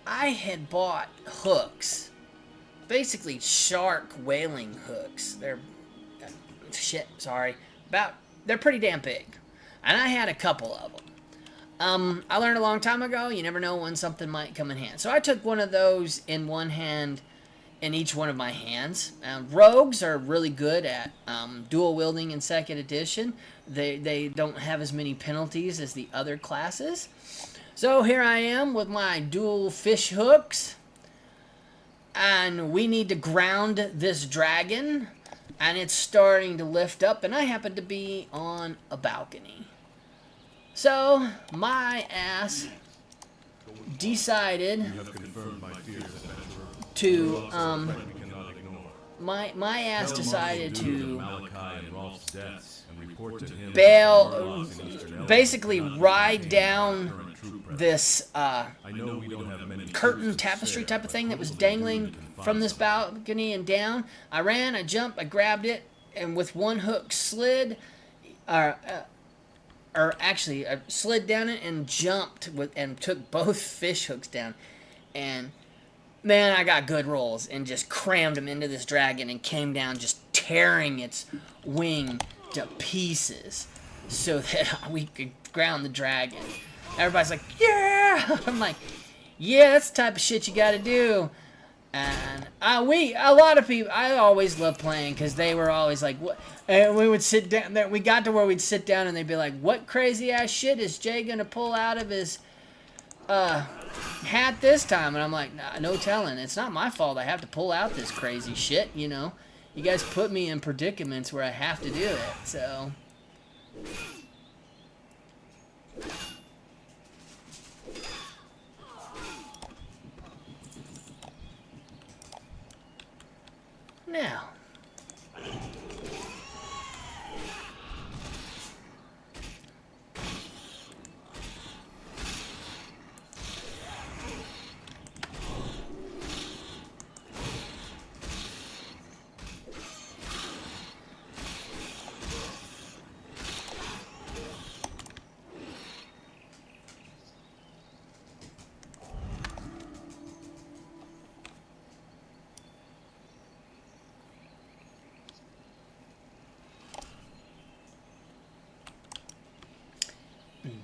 I had bought hooks, basically shark whaling hooks. They're they're pretty damn big. And I had a couple of them. I learned a long time ago, you never know when something might come in hand. So I took one of those in one hand in each one of my hands. Rogues are really good at dual wielding in 2nd edition. They don't have as many penalties as the other classes. So here I am with my dual fish hooks. And we need to ground this dragon. And it's starting to lift up. And I happen to be on a balcony. So, my ass decided to, my ass decided to bail, basically ride down this, curtain tapestry type of thing that was dangling from this balcony and down. I ran, I jumped, I grabbed it, and with one hook slid, actually, I slid down it and jumped and took both fish hooks down. And, man, I got good rolls and just crammed them into this dragon and came down just tearing its wing to pieces so that we could ground the dragon. Everybody's like, yeah! I'm like, yeah, that's the type of shit you gotta do. And a lot of people, I always loved playing because they were always like, what? And we would sit down, we got to where we'd sit down and they'd be like, what crazy ass shit is Jay gonna pull out of his hat this time? And I'm like, nah, no telling. It's not my fault I have to pull out this crazy shit, you know. You guys put me in predicaments where I have to do it, so. Now.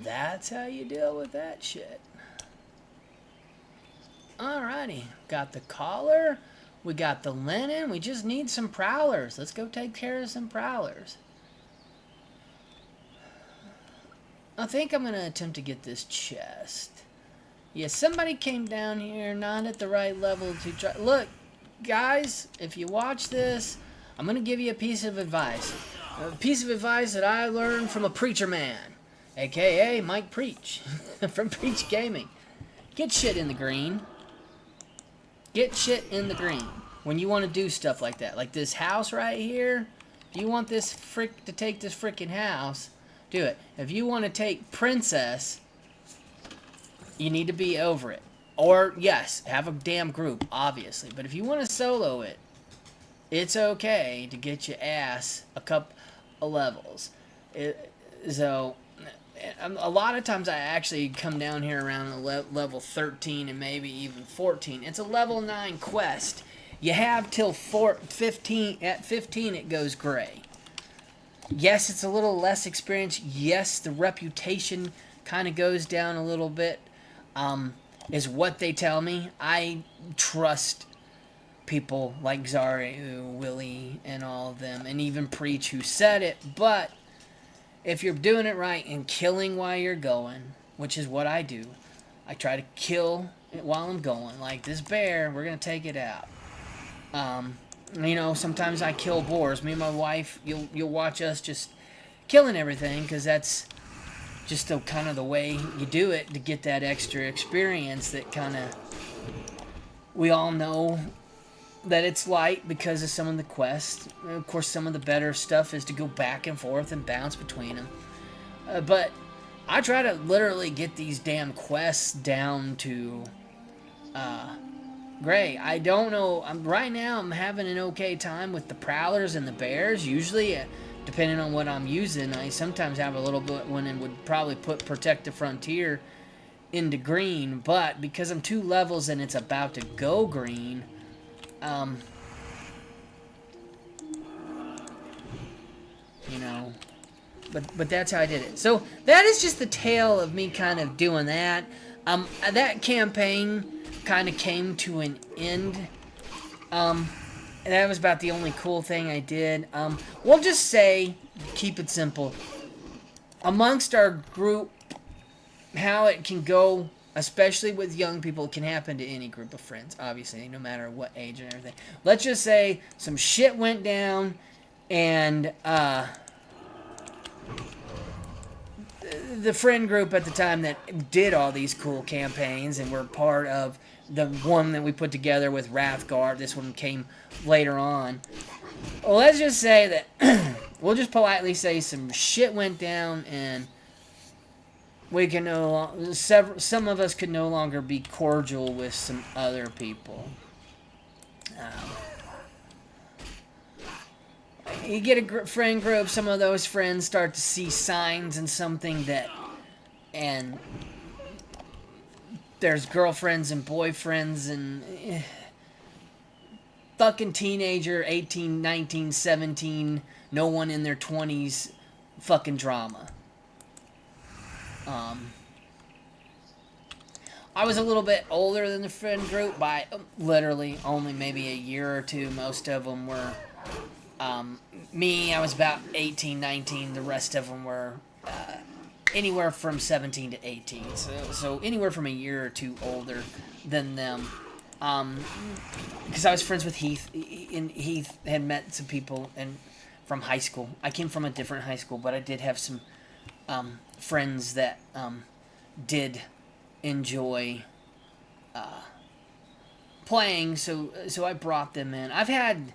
That's how you deal with that shit. Alrighty. Got the collar. We got the linen. We just need some prowlers. Let's go take care of some prowlers. I think I'm going to attempt to get this chest. Yeah, somebody came down here not at the right level to try. Look, guys, if you watch this, I'm gonna give you a piece of advice. A piece of advice that I learned from a preacher man, aka Mike Preach, from Preach Gaming. Get shit in the green. Get shit in the green when you want to do stuff like that. Like this house right here. If you want this to take this freaking house, do it. If you want to take Princess, you need to be over it. Or, yes, have a damn group, obviously. But if you want to solo it, it's okay to get your ass a couple of levels. So, a lot of times I actually come down here around level 13 and maybe even 14. It's a level 9 quest. You have till 15. At 15, it goes gray. Yes, it's a little less experience. Yes, the reputation kind of goes down a little bit. Is what they tell me. I trust people like Zaru, Willie, and all of them, and even Preach who said it. But if you're doing it right and killing while you're going, which is what I do, I try to kill while I'm going. Like this bear, we're gonna take it out. You know, sometimes I kill boars. Me and my wife, you'll watch us just killing everything because that's just the kind of the way you do it to get that extra experience that kind of we all know that it's light because of some of the quests. Of course, some of the better stuff is to go back and forth and bounce between them. But I try to literally get these damn quests down to gray. I don't know. Right now, I'm having an okay time with the prowlers and the bears. Usually, depending on what I'm using, I sometimes have a little bit when it would probably put Protect the Frontier into green. But because I'm 2 levels and it's about to go green, you know, but that's how I did it. So that is just the tale of me kind of doing that. That campaign kind of came to an end. And that was about the only cool thing I did. We'll just say, keep it simple. Amongst our group, how it can go, especially with young people, it can happen to any group of friends, obviously, no matter what age and everything. Let's just say some shit went down, and the friend group at the time that did all these cool campaigns and were part of the one that we put together with Wrathguard, this one came later on. Well, let's just say that we'll just politely say some shit went down and we can some of us could no longer be cordial with some other people. You get a friend group, some of those friends start to see signs in something and there's girlfriends and boyfriends and fucking teenager, 18, 19, 17, no one in their 20s, fucking drama. I was a little bit older than the friend group by literally only maybe a year or two. Most of them were, me, I was about 18, 19. The rest of them were anywhere from 17 to 18. So anywhere from a year or two older than them. Because I was friends with Heath, and Heath had met some people from high school. I came from a different high school, but I did have some friends that did enjoy playing, so I brought them in. I've had,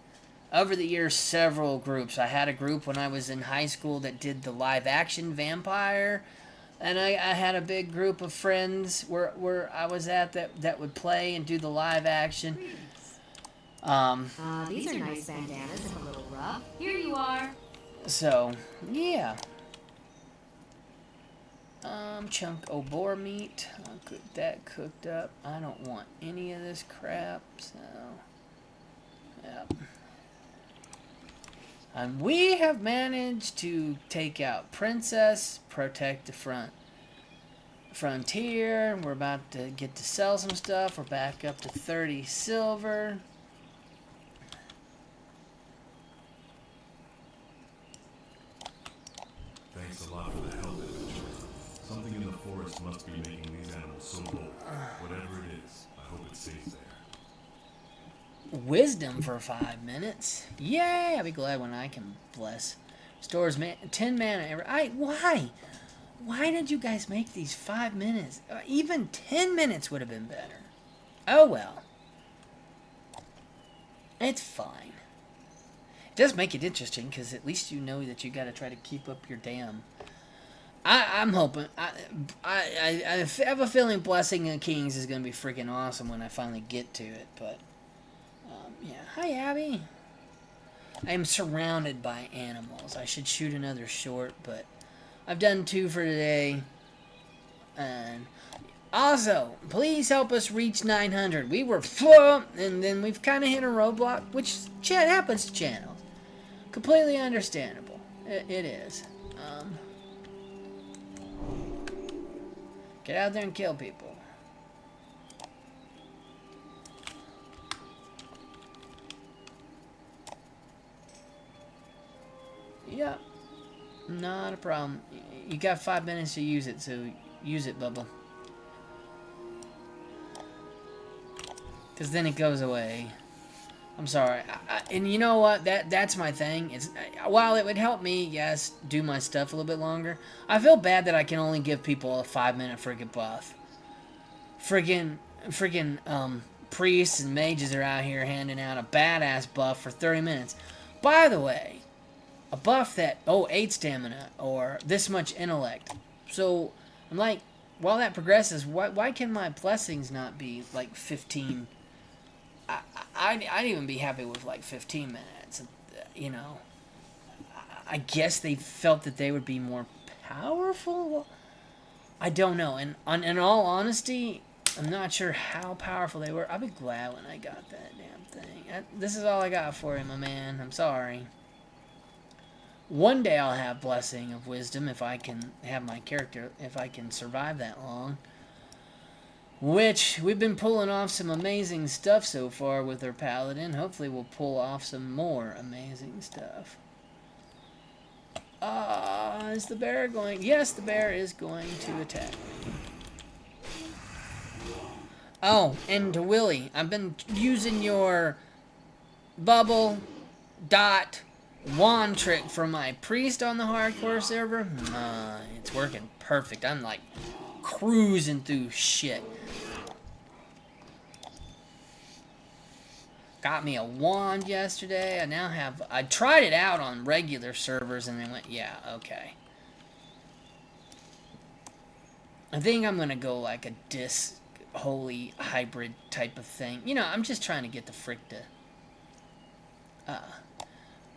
over the years, several groups. I had a group when I was in high school that did the live-action vampire, and I had a big group of friends where I was at that would play and do the live-action. These are nice bandanas, if a little rough. Here you are. So, yeah. Chunk of boar meat. I'll cook that cooked up. I don't want any of this crap, so... Yep. And we have managed to take out Princess, protect the frontier. We're about to get to sell some stuff. We're back up to 30 silver. Thanks a lot for the help, adventurer. Something in the forest must be making these animals so bold. Whatever it is, I hope it stays there. Wisdom for 5 minutes. Yay! I'll be glad when I can bless. Stores 10 mana every. Why? Why did you guys make these 5 minutes? Even 10 minutes would have been better. Oh well. It's fine. It does make it interesting because at least you know that you got to try to keep up your damn. I'm hoping. I have a feeling Blessing of Kings is going to be freaking awesome when I finally get to it. But yeah. Hi, Abby. I am surrounded by animals. I should shoot another short, but I've done 2 for today. And also, please help us reach 900. We were and then we've kind of hit a roadblock, which happens to channels. Completely understandable. It is. Get out there and kill people. Yep. Not a problem. You got 5 minutes to use it, so use it, Bubba. Because then it goes away. I'm sorry. And you know what? That's my thing. It's while it would help me, yes, do my stuff a little bit longer, I feel bad that I can only give people a 5-minute friggin' buff. Friggin' priests and mages are out here handing out a badass buff for 30 minutes. By the way, a buff that, 8 stamina, or this much intellect. So, I'm like, while that progresses, why can my blessings not be, like, 15? I'd even be happy with, like, 15 minutes, you know. I guess they felt that they would be more powerful? I don't know, and in all honesty, I'm not sure how powerful they were. I'll be glad when I got that damn thing. This is all I got for you, my man. I'm sorry. One day I'll have Blessing of Wisdom if I can have my character, if I can survive that long. Which, we've been pulling off some amazing stuff so far with our Paladin. Hopefully we'll pull off some more amazing stuff. Is the bear going? Yes, the bear is going to attack me. Oh, and to Willie, I've been using your bubble dot wand trick for my priest on the hardcore server. It's working perfect. I'm like cruising through shit. Got me a wand yesterday. I tried it out on regular servers and they went, yeah, okay. I think I'm gonna go like a holy hybrid type of thing. You know, I'm just trying to get the frick to...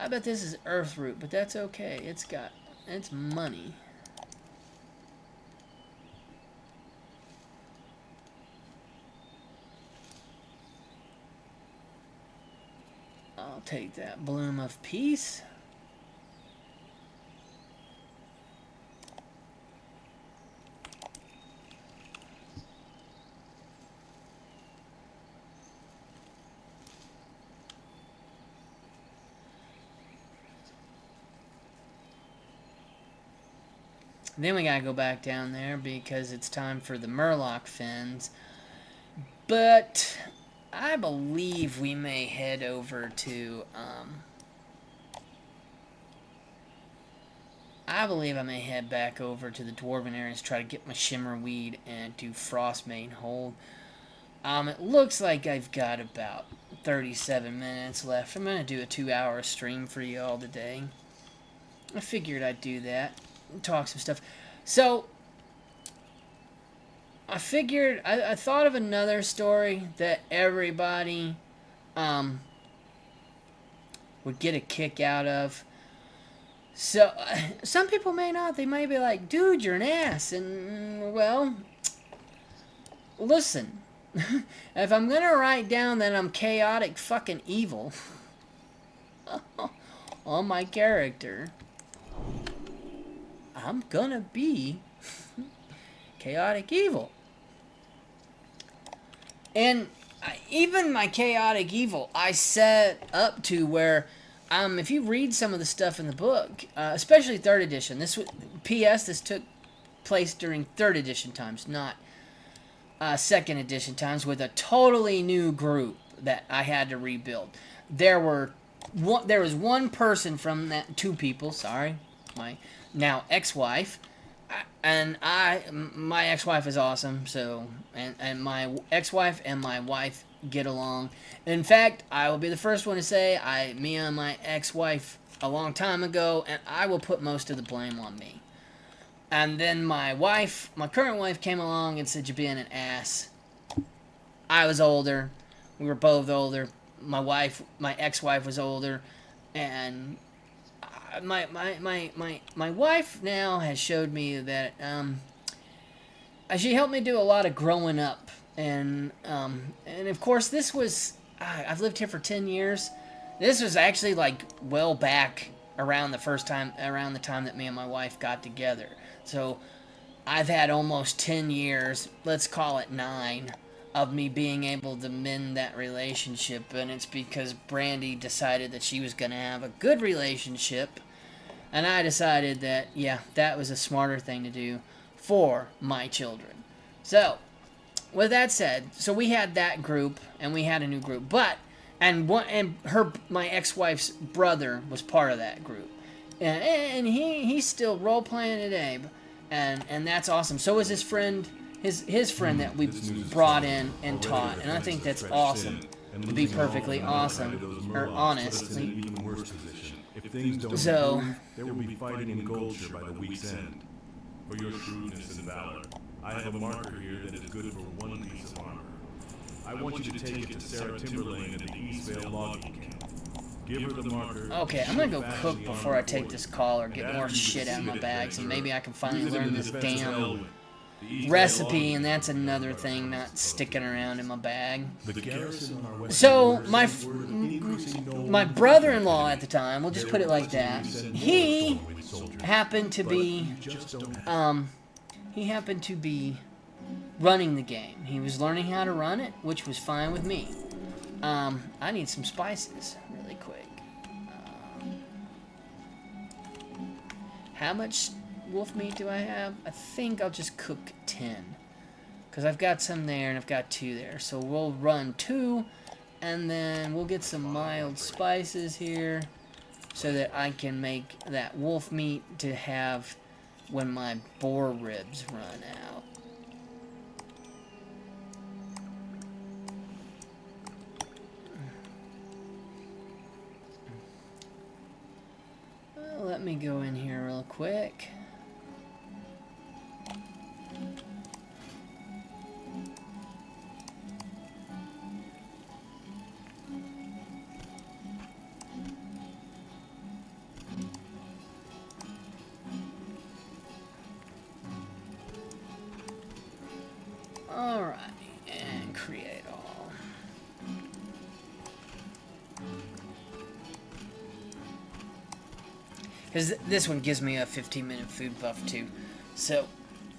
I bet this is Earthroot, but that's okay. It's money. I'll take that Bloom of Peace. Then we gotta go back down there because it's time for the Murloc fins. But I believe we may head over to, I believe I may head back over to the Dwarven areas, try to get my Shimmerweed and do Frostmane Hold. It looks like I've got about 37 minutes left. I'm gonna do a 2-hour stream for y'all today. I figured I'd do that. Talk some stuff. So, I figured, I thought of another story that everybody would get a kick out of. So, some people may not. They might be like, dude, you're an ass. And, well, listen. If I'm going to write down that I'm chaotic fucking evil on my character, I'm gonna be chaotic evil. And even my chaotic evil, I set up to where, if you read some of the stuff in the book, especially 3rd edition, this took place during 3rd edition times, not 2nd edition times, with a totally new group that I had to rebuild. There was one person from that, 2 people, sorry, my now ex-wife, and my ex-wife is awesome, so, and my ex-wife and my wife get along. In fact, I will be the first one to say, me and my ex-wife a long time ago, and I will put most of the blame on me. And then my current wife came along and said, "You're being an ass." I was older. We were both older. My ex-wife was older, and my wife now has showed me that she helped me do a lot of growing up, and of course this was I've lived here for 10 years. This was actually like well back around the time that me and my wife got together. So I've had almost 10 years, let's call it 9, of me being able to mend that relationship, and it's because Brandy decided that she was going to have a good relationship, and I decided that, yeah, that was a smarter thing to do for my children. So, with that said, so we had that group, and we had a new group, my ex-wife's brother was part of that group, and he's still role-playing today, and that's awesome. So is his friend, his friend that we brought in and taught, and I think that's awesome, to be perfectly awesome, or honest. If things don't improve, there will be fighting in Goldshire by the week's end. For your shrewdness and valor, I have a marker here that is good for 1 piece of armor. I want you to take it to Sarah Timberlane at the Eastvale logging camp. Give her the marker. Okay, I'm gonna go cook before I take this call or get more shit out of my bags, and maybe I can finally learn this damn recipe, and that's another thing, not sticking around in my bag. So, my brother-in-law at the time, we'll just put it like that, he happened to be running the game. He was learning how to run it, which was fine with me. I need some spices really quick. How much wolf meat do I have? I think I'll just cook 10, because I've got some there and I've got 2 there, so we'll run 2, and then we'll get some mild spices here so that I can make that wolf meat to have when my boar ribs run out. Well, let me go in here real quick. Alright, and create all. Because this one gives me a 15-minute food buff too. So,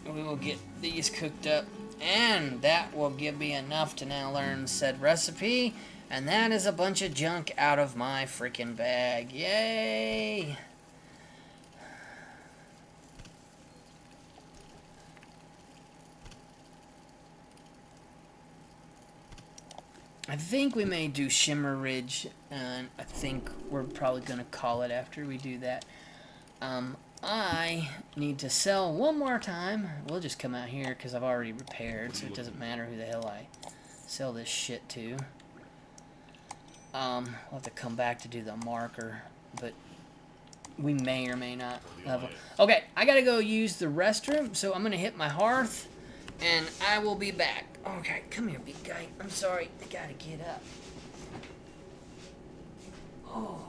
we will get these cooked up, and that will give me enough to now learn said recipe, and that is a bunch of junk out of my freaking bag. Yay! I think we may do Shimmer Ridge, and I think we're probably going to call it after we do that. I need to sell one more time. We'll just come out here because I've already repaired, so it doesn't matter who the hell I sell this shit to. We'll have to come back to do the marker, but we may or may not level. Okay, I gotta go use the restroom, so I'm gonna hit my hearth, and I will be back. Okay, come here, big guy. I'm sorry, I gotta get up. Oh.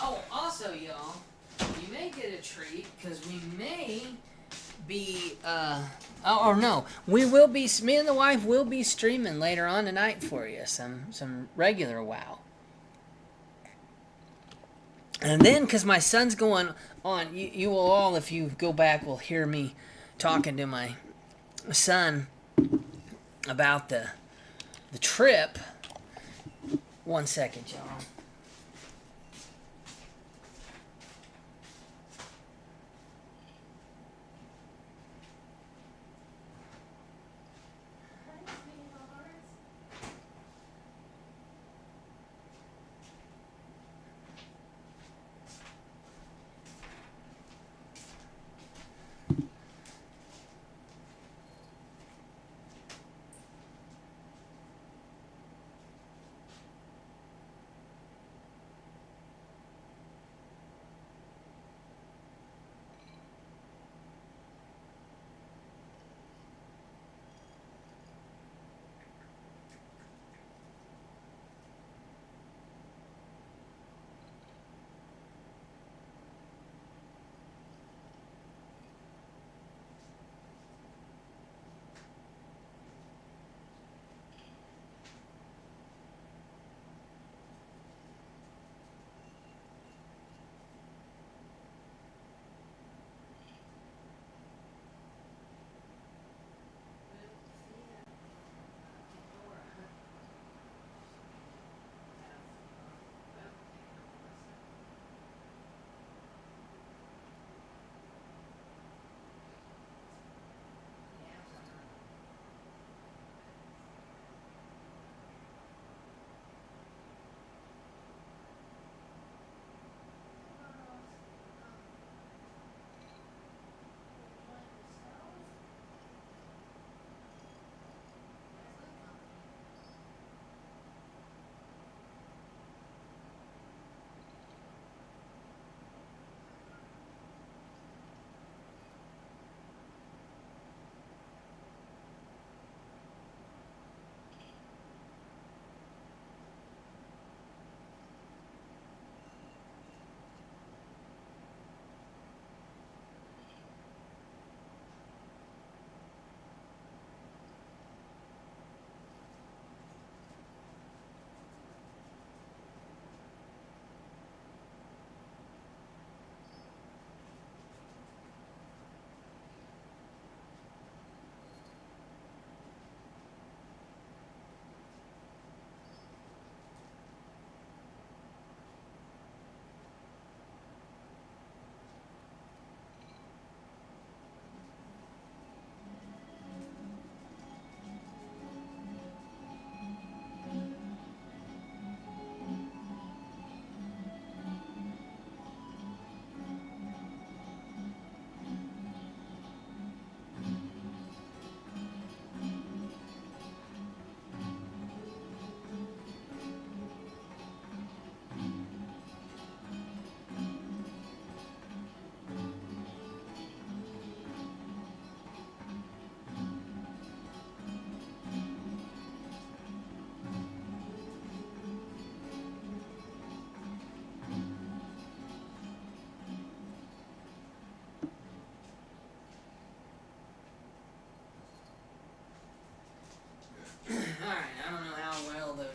Oh, also, y'all, you may get a treat because we may be, or no, we will be. Me and the wife will be streaming later on tonight for you some regular WoW. And then, because my son's going on, you will all, if you go back, will hear me talking to my son about the trip. 1 second, y'all.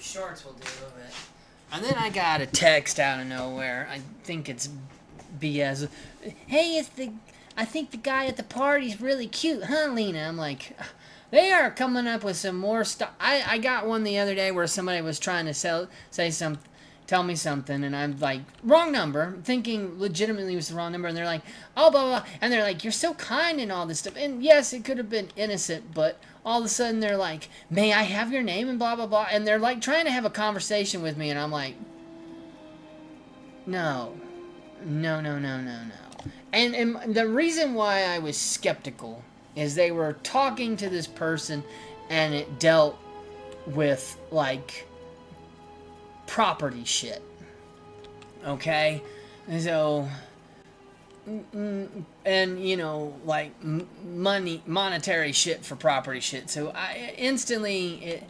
Shorts will do it. And then I got a text out of nowhere. I think it's BS. Hey, I think the guy at the party's really cute, huh, Lena? I'm like, they are coming up with some more stuff. I got one the other day where somebody was trying to tell me something, and I'm like, wrong number, thinking legitimately it was the wrong number, and they're like, oh, blah, blah, blah, and they're like, you're so kind and all this stuff, and yes, it could have been innocent, but all of a sudden they're like, may I have your name, and blah, blah, blah, and they're like trying to have a conversation with me, and I'm like, no, no, no, no, no, no, and the reason why I was skeptical is they were talking to this person, and it dealt with, like, property shit. Okay? And so, and, you know, like, monetary shit for property shit. So, I instantly,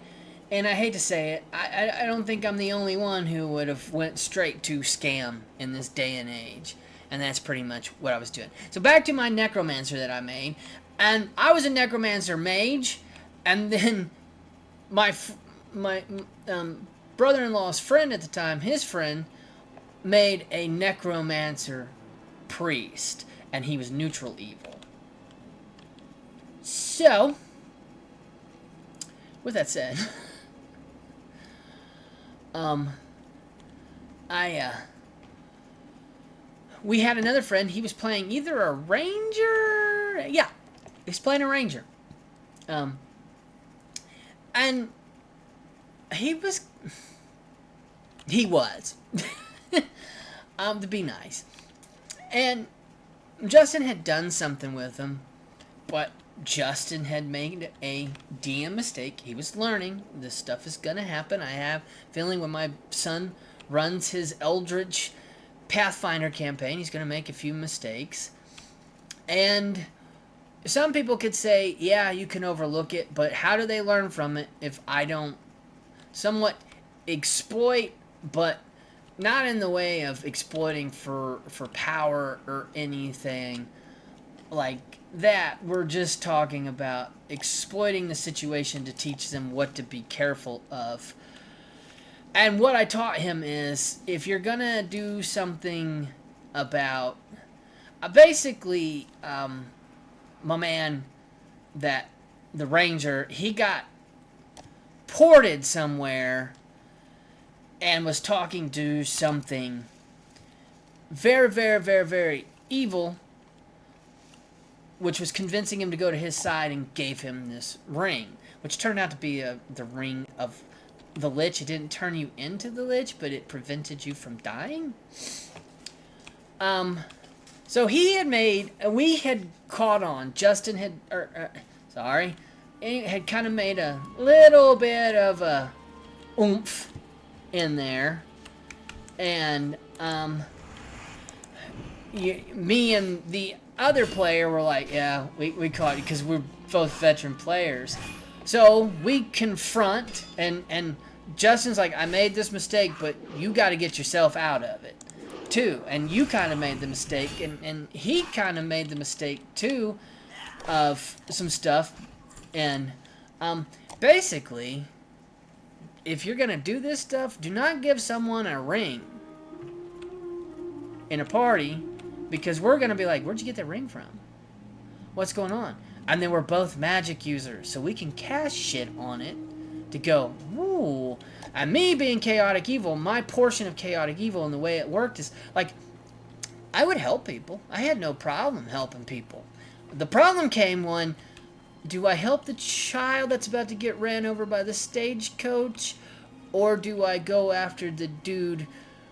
and I hate to say it, I don't think I'm the only one who would have went straight to scam in this day and age. And that's pretty much what I was doing. So back to my necromancer that I made. And I was a necromancer mage. And then my brother-in-law's friend at the time, his friend, made a necromancer priest. And he was neutral evil. So, with that said, we had another friend. He was playing either a ranger. Yeah, he's playing a ranger. And he was. To be nice. And Justin had done something with him, but Justin had made a DM mistake. He was learning. This stuff is gonna happen. I have a feeling when my son runs his Eldritch Pathfinder campaign, he's going to make a few mistakes. And some people could say, yeah, you can overlook it, but how do they learn from it if I don't somewhat exploit, but not in the way of exploiting for power or anything like that. We're just talking about exploiting the situation to teach them what to be careful of. And what I taught him is, if you're gonna do something about, basically, my man, the ranger, he got ported somewhere and was talking to something very, very, very, very evil, which was convincing him to go to his side and gave him this ring, which turned out to be the ring of the Lich. It didn't turn you into the Lich, but it prevented you from dying. So he had made, we had caught on, Justin had, he had kind of made a little bit of a oomph in there. And, me and the other player were like, yeah, we caught you, because we're both veteran players. So we confront, and Justin's like, I made this mistake, but you got to get yourself out of it, too. And you kind of made the mistake, and he kind of made the mistake, too, of some stuff. And basically, if you're going to do this stuff, do not give someone a ring in a party, because we're going to be like, where'd you get that ring from? What's going on? And then we're both magic users, so we can cast shit on it to go, ooh. And me being chaotic evil, my portion of chaotic evil and the way it worked is, like, I would help people. I had no problem helping people. The problem came when, do I help the child that's about to get ran over by the stagecoach, or do I go after the dude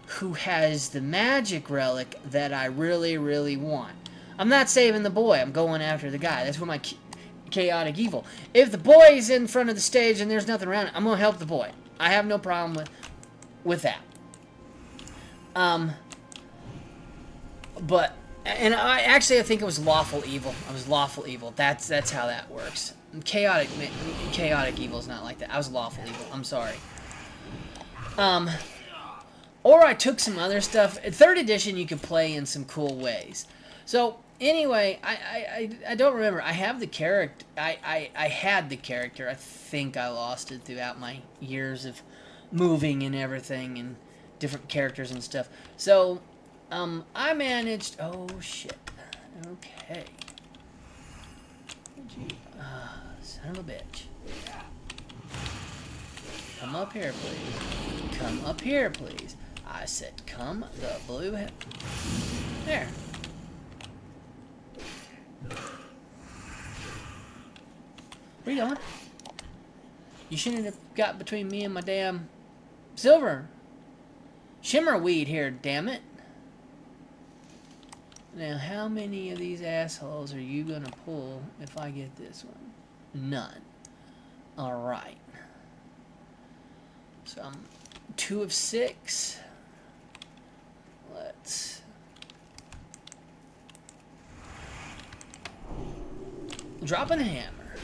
who has the magic relic that I really, really want? I'm not saving the boy. I'm going after the guy. That's what my chaotic evil. If the boy is in front of the stage and there's nothing around it, I'm going to help the boy. I have no problem with that. But, and I think it was lawful evil. I was lawful evil. That's how that works. Chaotic evil is not like that. I was lawful evil. I'm sorry. Or I took some other stuff. In 3rd edition, you could play in some cool ways. So, anyway, I don't remember. I have the character. I had the character. I think I lost it throughout my years of moving and everything and different characters and stuff. So, I managed... Oh, shit. Okay. Son of a bitch. Come up here, please. Come up here, please. I said, come the blue hell. There. Where you going? You shouldn't have got between me and my damn silver. Shimmer weed here, damn it. Now, how many of these assholes are you gonna pull if I get this one? None. Alright. So I'm 2 of 6. Let's drop a hammer.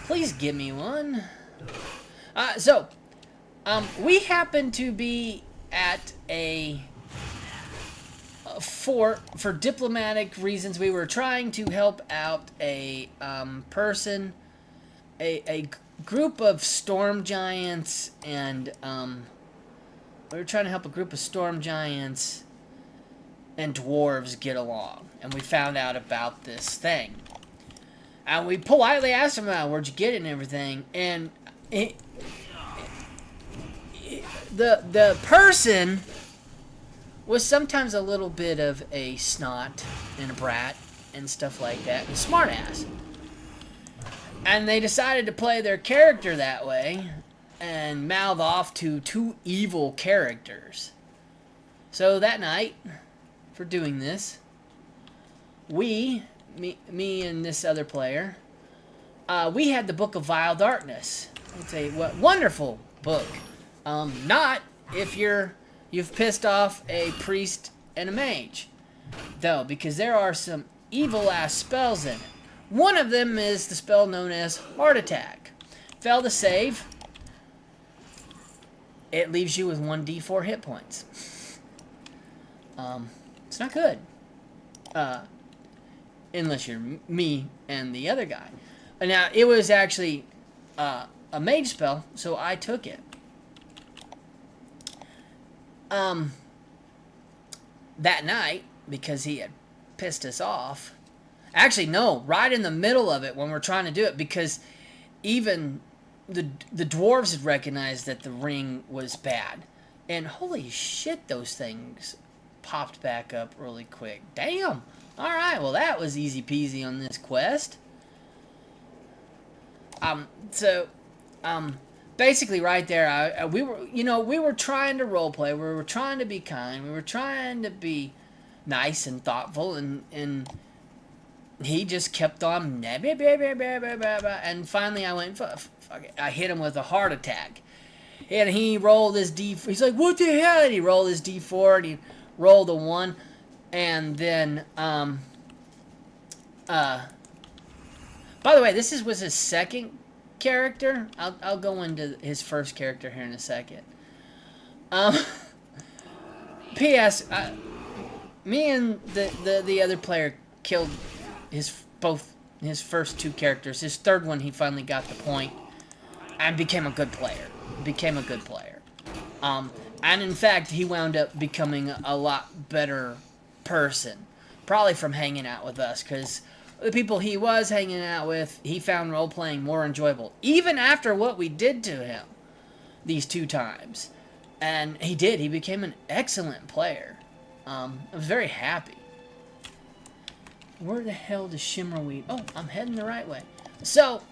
Please give me one. We happen to be at a fort for diplomatic reasons. We were trying to help out a person, a group of storm giants, and we were trying to help a group of storm giants and dwarves get along. And we found out about this thing. And we politely asked him about where'd you get it and everything. And the person was sometimes a little bit of a snot and a brat and stuff like that. And a smart ass. And they decided to play their character that way and mouth off to two evil characters. So that night, for doing this, me and this other player, we had the Book of Vile Darkness. It's a wonderful book. Not if you've pissed off a priest and a mage, though, because there are some evil ass spells in it. One of them is the spell known as Heart Attack. Fail to save, it leaves you with 1d4 hit points. It's not good. Unless you're me and the other guy. Now, it was actually a mage spell, so I took it. That night, because he had pissed us off. Actually, no, right in the middle of it when we're trying to do it, because even the dwarves had recognized that the ring was bad. And holy shit, those things popped back up really quick. Damn! Alright, well that was easy peasy on this quest. Basically right there, we were trying to roleplay, we were trying to be kind, we were trying to be nice and thoughtful, and he just kept on, and finally I went, fuck it, I hit him with a heart attack. And he rolled his D4, he's like, what the hell? And he rolled his D4, and he rolled a 1, and then, by the way, this was his second character. I'll go into his first character here in a second. P.S. Me and the other player killed both his first two characters. His third one, he finally got the point and became a good player. And in fact, he wound up becoming a lot better person. Probably from hanging out with us, because the people he was hanging out with, he found role-playing more enjoyable. Even after what we did to him these 2 times. And he became an excellent player. I was very happy. Where the hell does Shimmerweed? Oh, I'm heading the right way. So,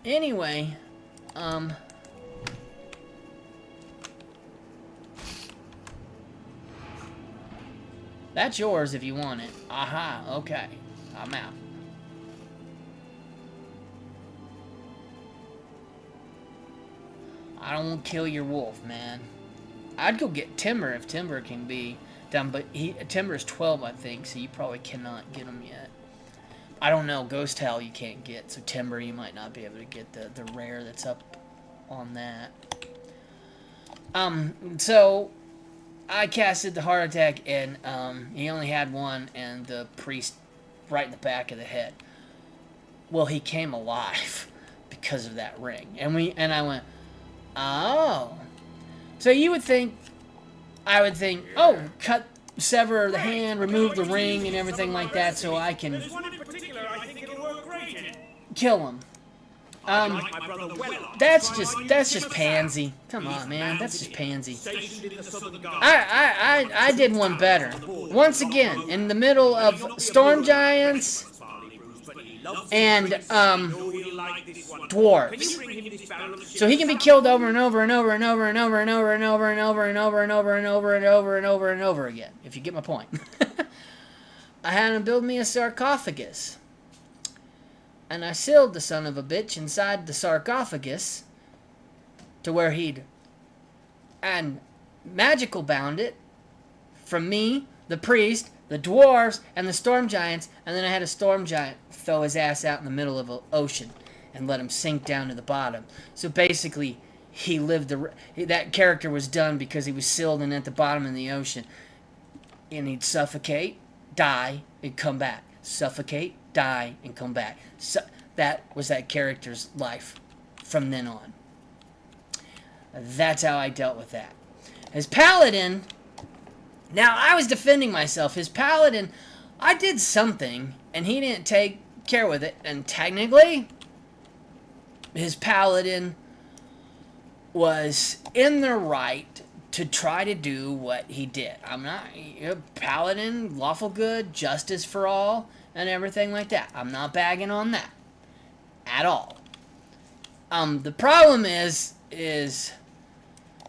anyway, that's yours if you want it. Aha, okay. I'm out. I don't want to kill your wolf, man. I'd go get Timber if Timber can be done, but Timber is 12, I think, so you probably cannot get him yet. I don't know. Ghost Hell you can't get, so Timber you might not be able to get the rare that's up on that. So I casted the heart attack, and he only had 1, and the priest right in the back of the head. Well, he came alive because of that ring, and I went, oh. So you would think, I would think, oh, sever the hand, remove the ring, and everything like that, so I can There's one in particular I think it'll work great in. kill him. I like my brother well. That's just pansy. Come on, man, that's just pansy. Stationed in the southern guard. I did one better. Once again, in the middle of storm giants and dwarves. So he can be killed over and over and over and over and over and over and over and over and over and over and over and over and over and over again, if you get my point. I had him build me a sarcophagus. And I sealed the son of a bitch inside the sarcophagus to where he'd and magical bound it from me, the priest, the dwarves, and the storm giants, and then I had a storm giant throw his ass out in the middle of an ocean. and let him sink down to the bottom. So basically, he lived that character was done because he was sealed in at the bottom of the ocean, and he'd suffocate, die, and come back. Suffocate, die, and come back. So that was that character's life from then on. That's how I dealt with that. His paladin, now I was defending myself. His paladin, I did something, and he didn't take care with it, and technically, his paladin was in the right to try to do what he did. I'm not paladin, lawful good, justice for all, and everything like that. I'm not bagging on that at all. The problem is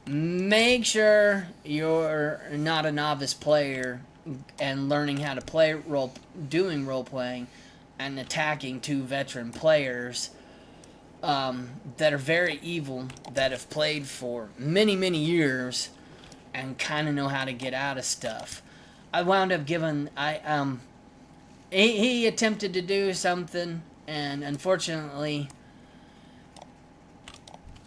make sure you're not a novice player and learning how to play doing role playing and attacking two veteran players that are very evil, that have played for many, many years and kind of know how to get out of stuff. I wound up giving... He attempted to do something, and unfortunately,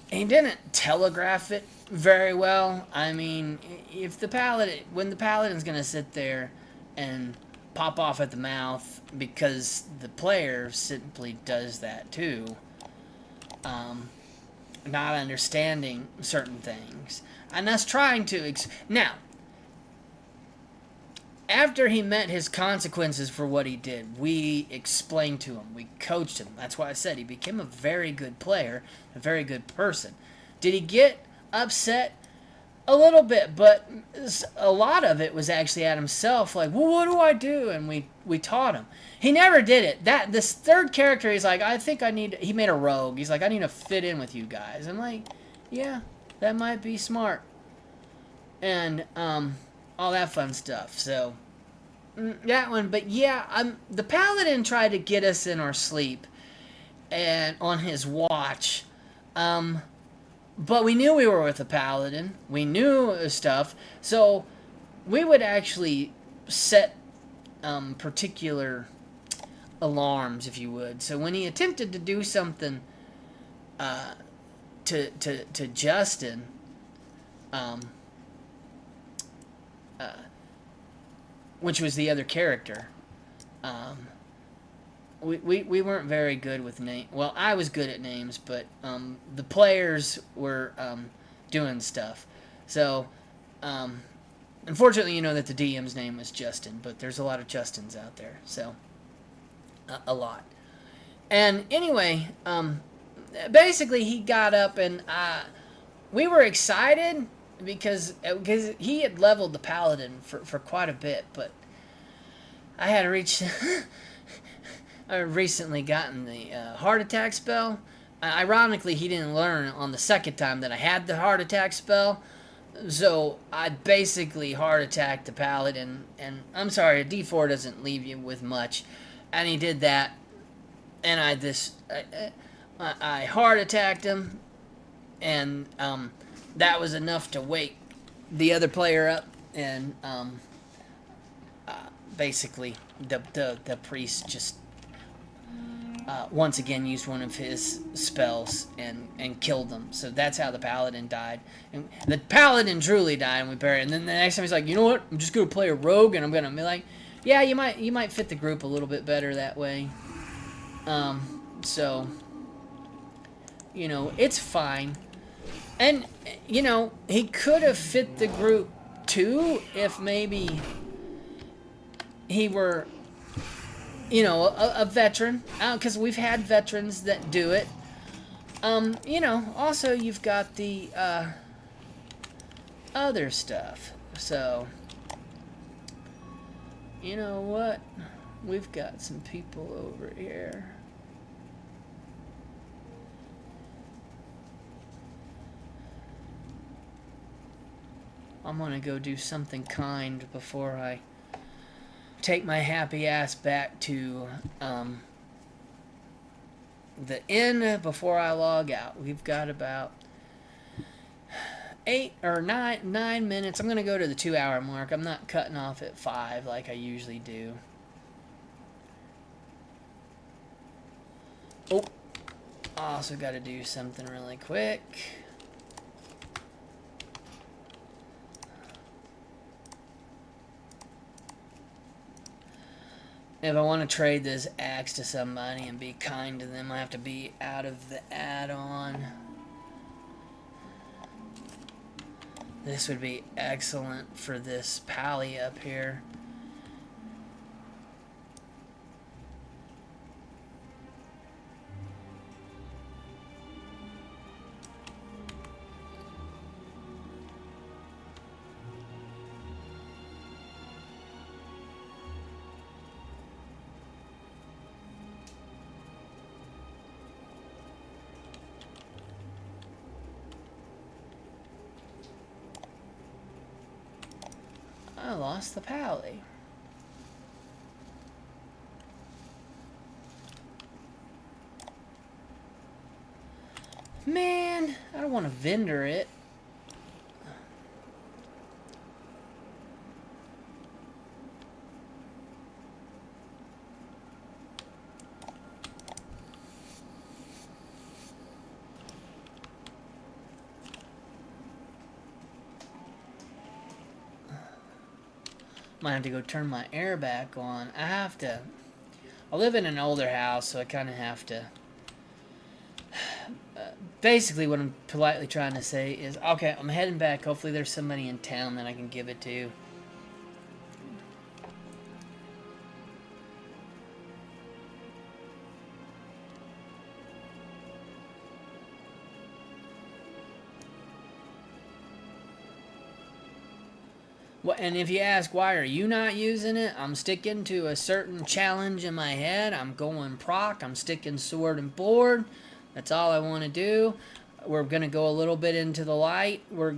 he didn't telegraph it very well. I mean, if the paladin... When the paladin's going to sit there and pop off at the mouth because the player simply does that too, not understanding certain things, and us trying to now, after he met his consequences for what he did, we explained to him, we coached him. That's why I said he became a very good player, a very good person. Did he get upset? A little bit, but a lot of it was actually at himself, like, well, what do I do? And we taught him. He never did it. This third character, he's like, he made a rogue. He's like, I need to fit in with you guys. I'm like, yeah, that might be smart. And, all that fun stuff. So, that one, but yeah, the paladin tried to get us in our sleep, and on his watch, but we knew we were with a paladin. We knew stuff. So we would actually set particular alarms, if you would. So when he attempted to do something to Justin, which was the other character, we weren't very good with names. Well, I was good at names, but the players were doing stuff. So, unfortunately, you know that the DM's name was Justin, but there's a lot of Justins out there. So, a lot. And anyway, basically, he got up, and we were excited because he had leveled the paladin for quite a bit, but I had reached... I've recently gotten the heart attack spell. Ironically, he didn't learn on the second time that I had the heart attack spell. So I basically heart attacked the paladin. And I'm sorry, a D4 doesn't leave you with much. And he did that. And I heart attacked him. And that was enough to wake the other player up. And basically, the priest just... once again used one of his spells and killed them. So that's how the paladin died. And the paladin truly died, and we buried him. And then the next time he's like, you know what? I'm just going to play a rogue, and I'm going to be like, yeah, you might fit the group a little bit better that way. So, you know, it's fine. And, you know, he could have fit the group too if maybe he were... you know, a veteran, because we've had veterans that do it. You know, also you've got the other stuff. So, you know what? We've got some people over here. I'm gonna go do something kind before I take my happy ass back to the inn before I log out. We've got about 8 or 9 minutes. I'm going to go to the 2-hour mark. I'm not cutting off at 5 like I usually do. Oh. Also got to do something really quick. If I want to trade this axe to somebody and be kind to them, I have to be out of the add-on. This would be excellent for this pally up here. I lost the pally. Man, I don't want to vendor it. Might have to go turn my air back on. I live in an older house, so I kind of have to. Basically, what I'm politely trying to say is, okay, I'm heading back. Hopefully there's somebody in town that I can give it to. Well, and if you ask why are you not using it, I'm sticking to a certain challenge in my head. I'm going proc. I'm sticking sword and board. That's all I want to do. We're gonna go a little bit into the light. We're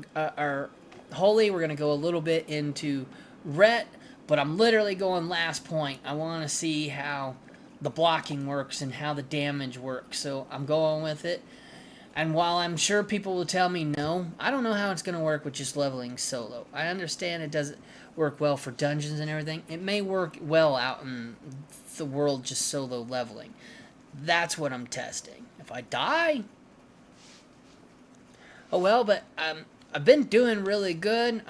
holy. We're gonna go a little bit into ret, but I'm literally going last point. I want to see how the blocking works and how the damage works. So I'm going with it. And while I'm sure people will tell me no, I don't know how it's going to work with just leveling solo. I understand it doesn't work well for dungeons and everything. It may work well out in the world just solo leveling. That's what I'm testing. If I die, oh well, but I've been doing really good.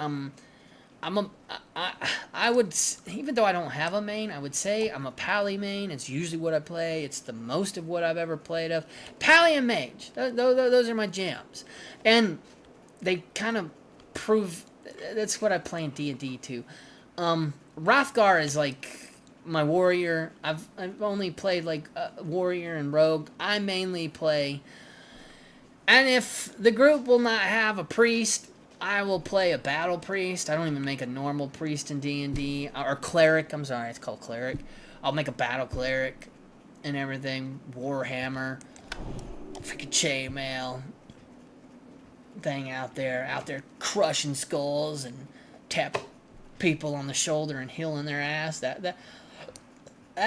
I would, even though I don't have a main, I would say I'm a pally main. It's usually what I play. It's the most of what I've ever played of. Pally and mage. Those are my jams. And they kind of prove, that's what I play in D&D too. Hrothgar is like my warrior. I've only played like warrior and rogue. I mainly play, and if the group will not have a priest, I will play a battle priest. I don't even make a normal priest in D&D. Or cleric. I'm sorry, it's called cleric. I'll make a battle cleric and everything. Warhammer. Freaking chainmail. Thing out there crushing skulls and tap people on the shoulder and healing their ass. That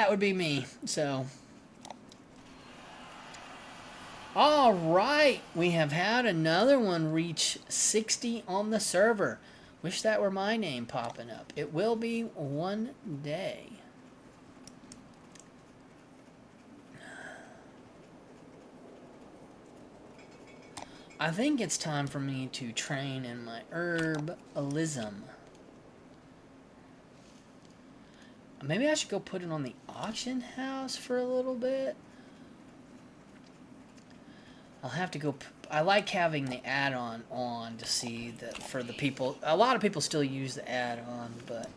would be me. So, all right, we have had another one reach 60 on the server. Wish that were my name popping up. It will be one day. I think it's time for me to train in my herbalism. Maybe I should go put it on the auction house for a little bit. I'll have to go. I like having the add-on on to see that for the people. A lot of people still use the add-on, but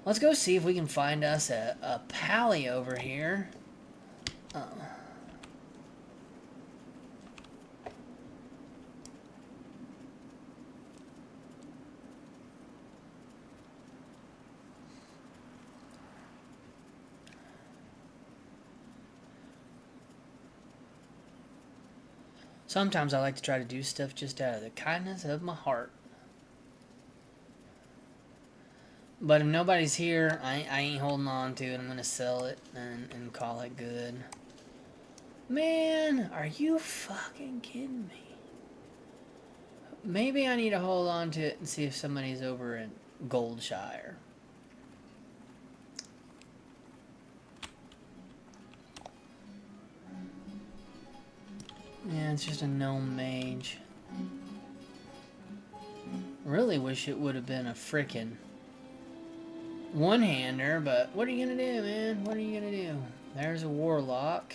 let's go see if we can find us a pally over here. Sometimes I like to try to do stuff just out of the kindness of my heart. But if nobody's here, I ain't holding on to it. I'm going to sell it and call it good. Man, are you fucking kidding me? Maybe I need to hold on to it and see if somebody's over in Goldshire. Yeah, it's just a gnome mage. Really wish it would have been a frickin' one-hander, but what are you gonna do, man? What are you gonna do? There's a warlock.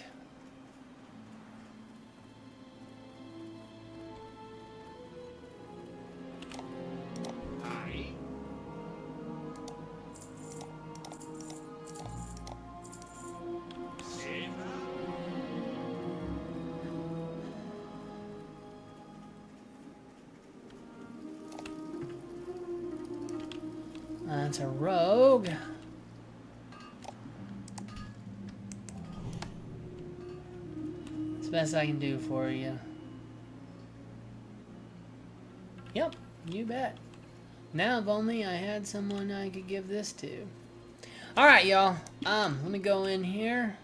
Aye. Safer. That's a rogue. It's the best I can do for you. Yep, you bet. Now if only I had someone I could give this to. Alright, y'all. Let me go in here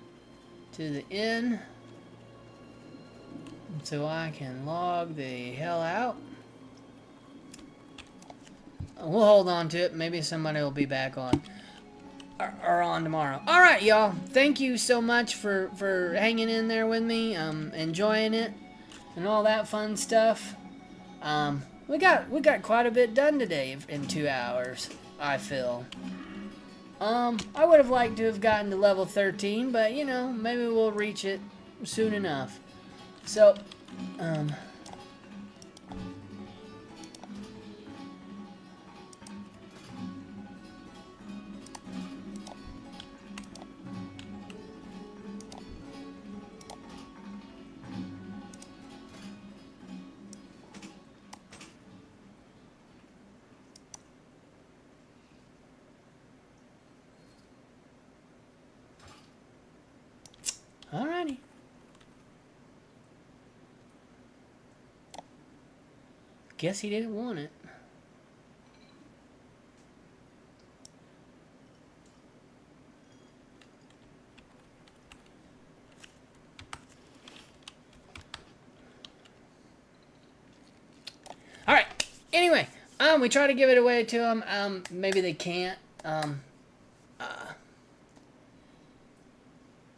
to the inn so I can log the hell out. We'll hold on to it. Maybe somebody will be back on or on tomorrow. All right, y'all. Thank you so much for hanging in there with me, enjoying it, and all that fun stuff. We got quite a bit done today in 2 hours. I feel. I would have liked to have gotten to level 13, but you know, maybe we'll reach it soon enough. So, alrighty. Guess he didn't want it. All right. Anyway, we try to give it away to them. Maybe they can't.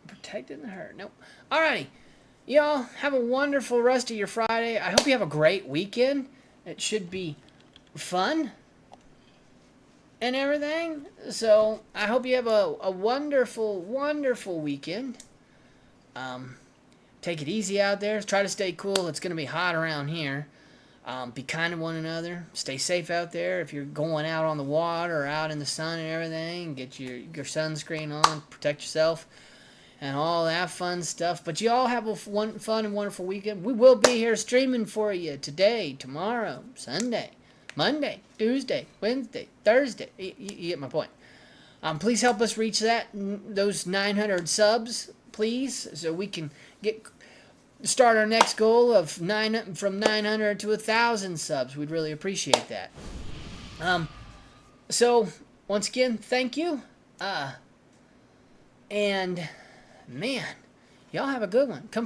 Protecting the herd. Nope. Alrighty. Y'all, have a wonderful rest of your Friday. I hope you have a great weekend. It should be fun and everything. So, I hope you have a wonderful, wonderful weekend. Take it easy out there. Try to stay cool. It's going to be hot around here. Be kind to one another. Stay safe out there. If you're going out on the water or out in the sun and everything, get your sunscreen on. Protect yourself. And all that fun stuff. But you all have a fun and wonderful weekend. We will be here streaming for you today, tomorrow, Sunday, Monday, Tuesday, Wednesday, Thursday. You get my point. Please help us reach those 900 subs, please, so we can start our next goal of from 900 to 1,000 subs. We'd really appreciate that. So once again, thank you. And man, y'all have a good one. Come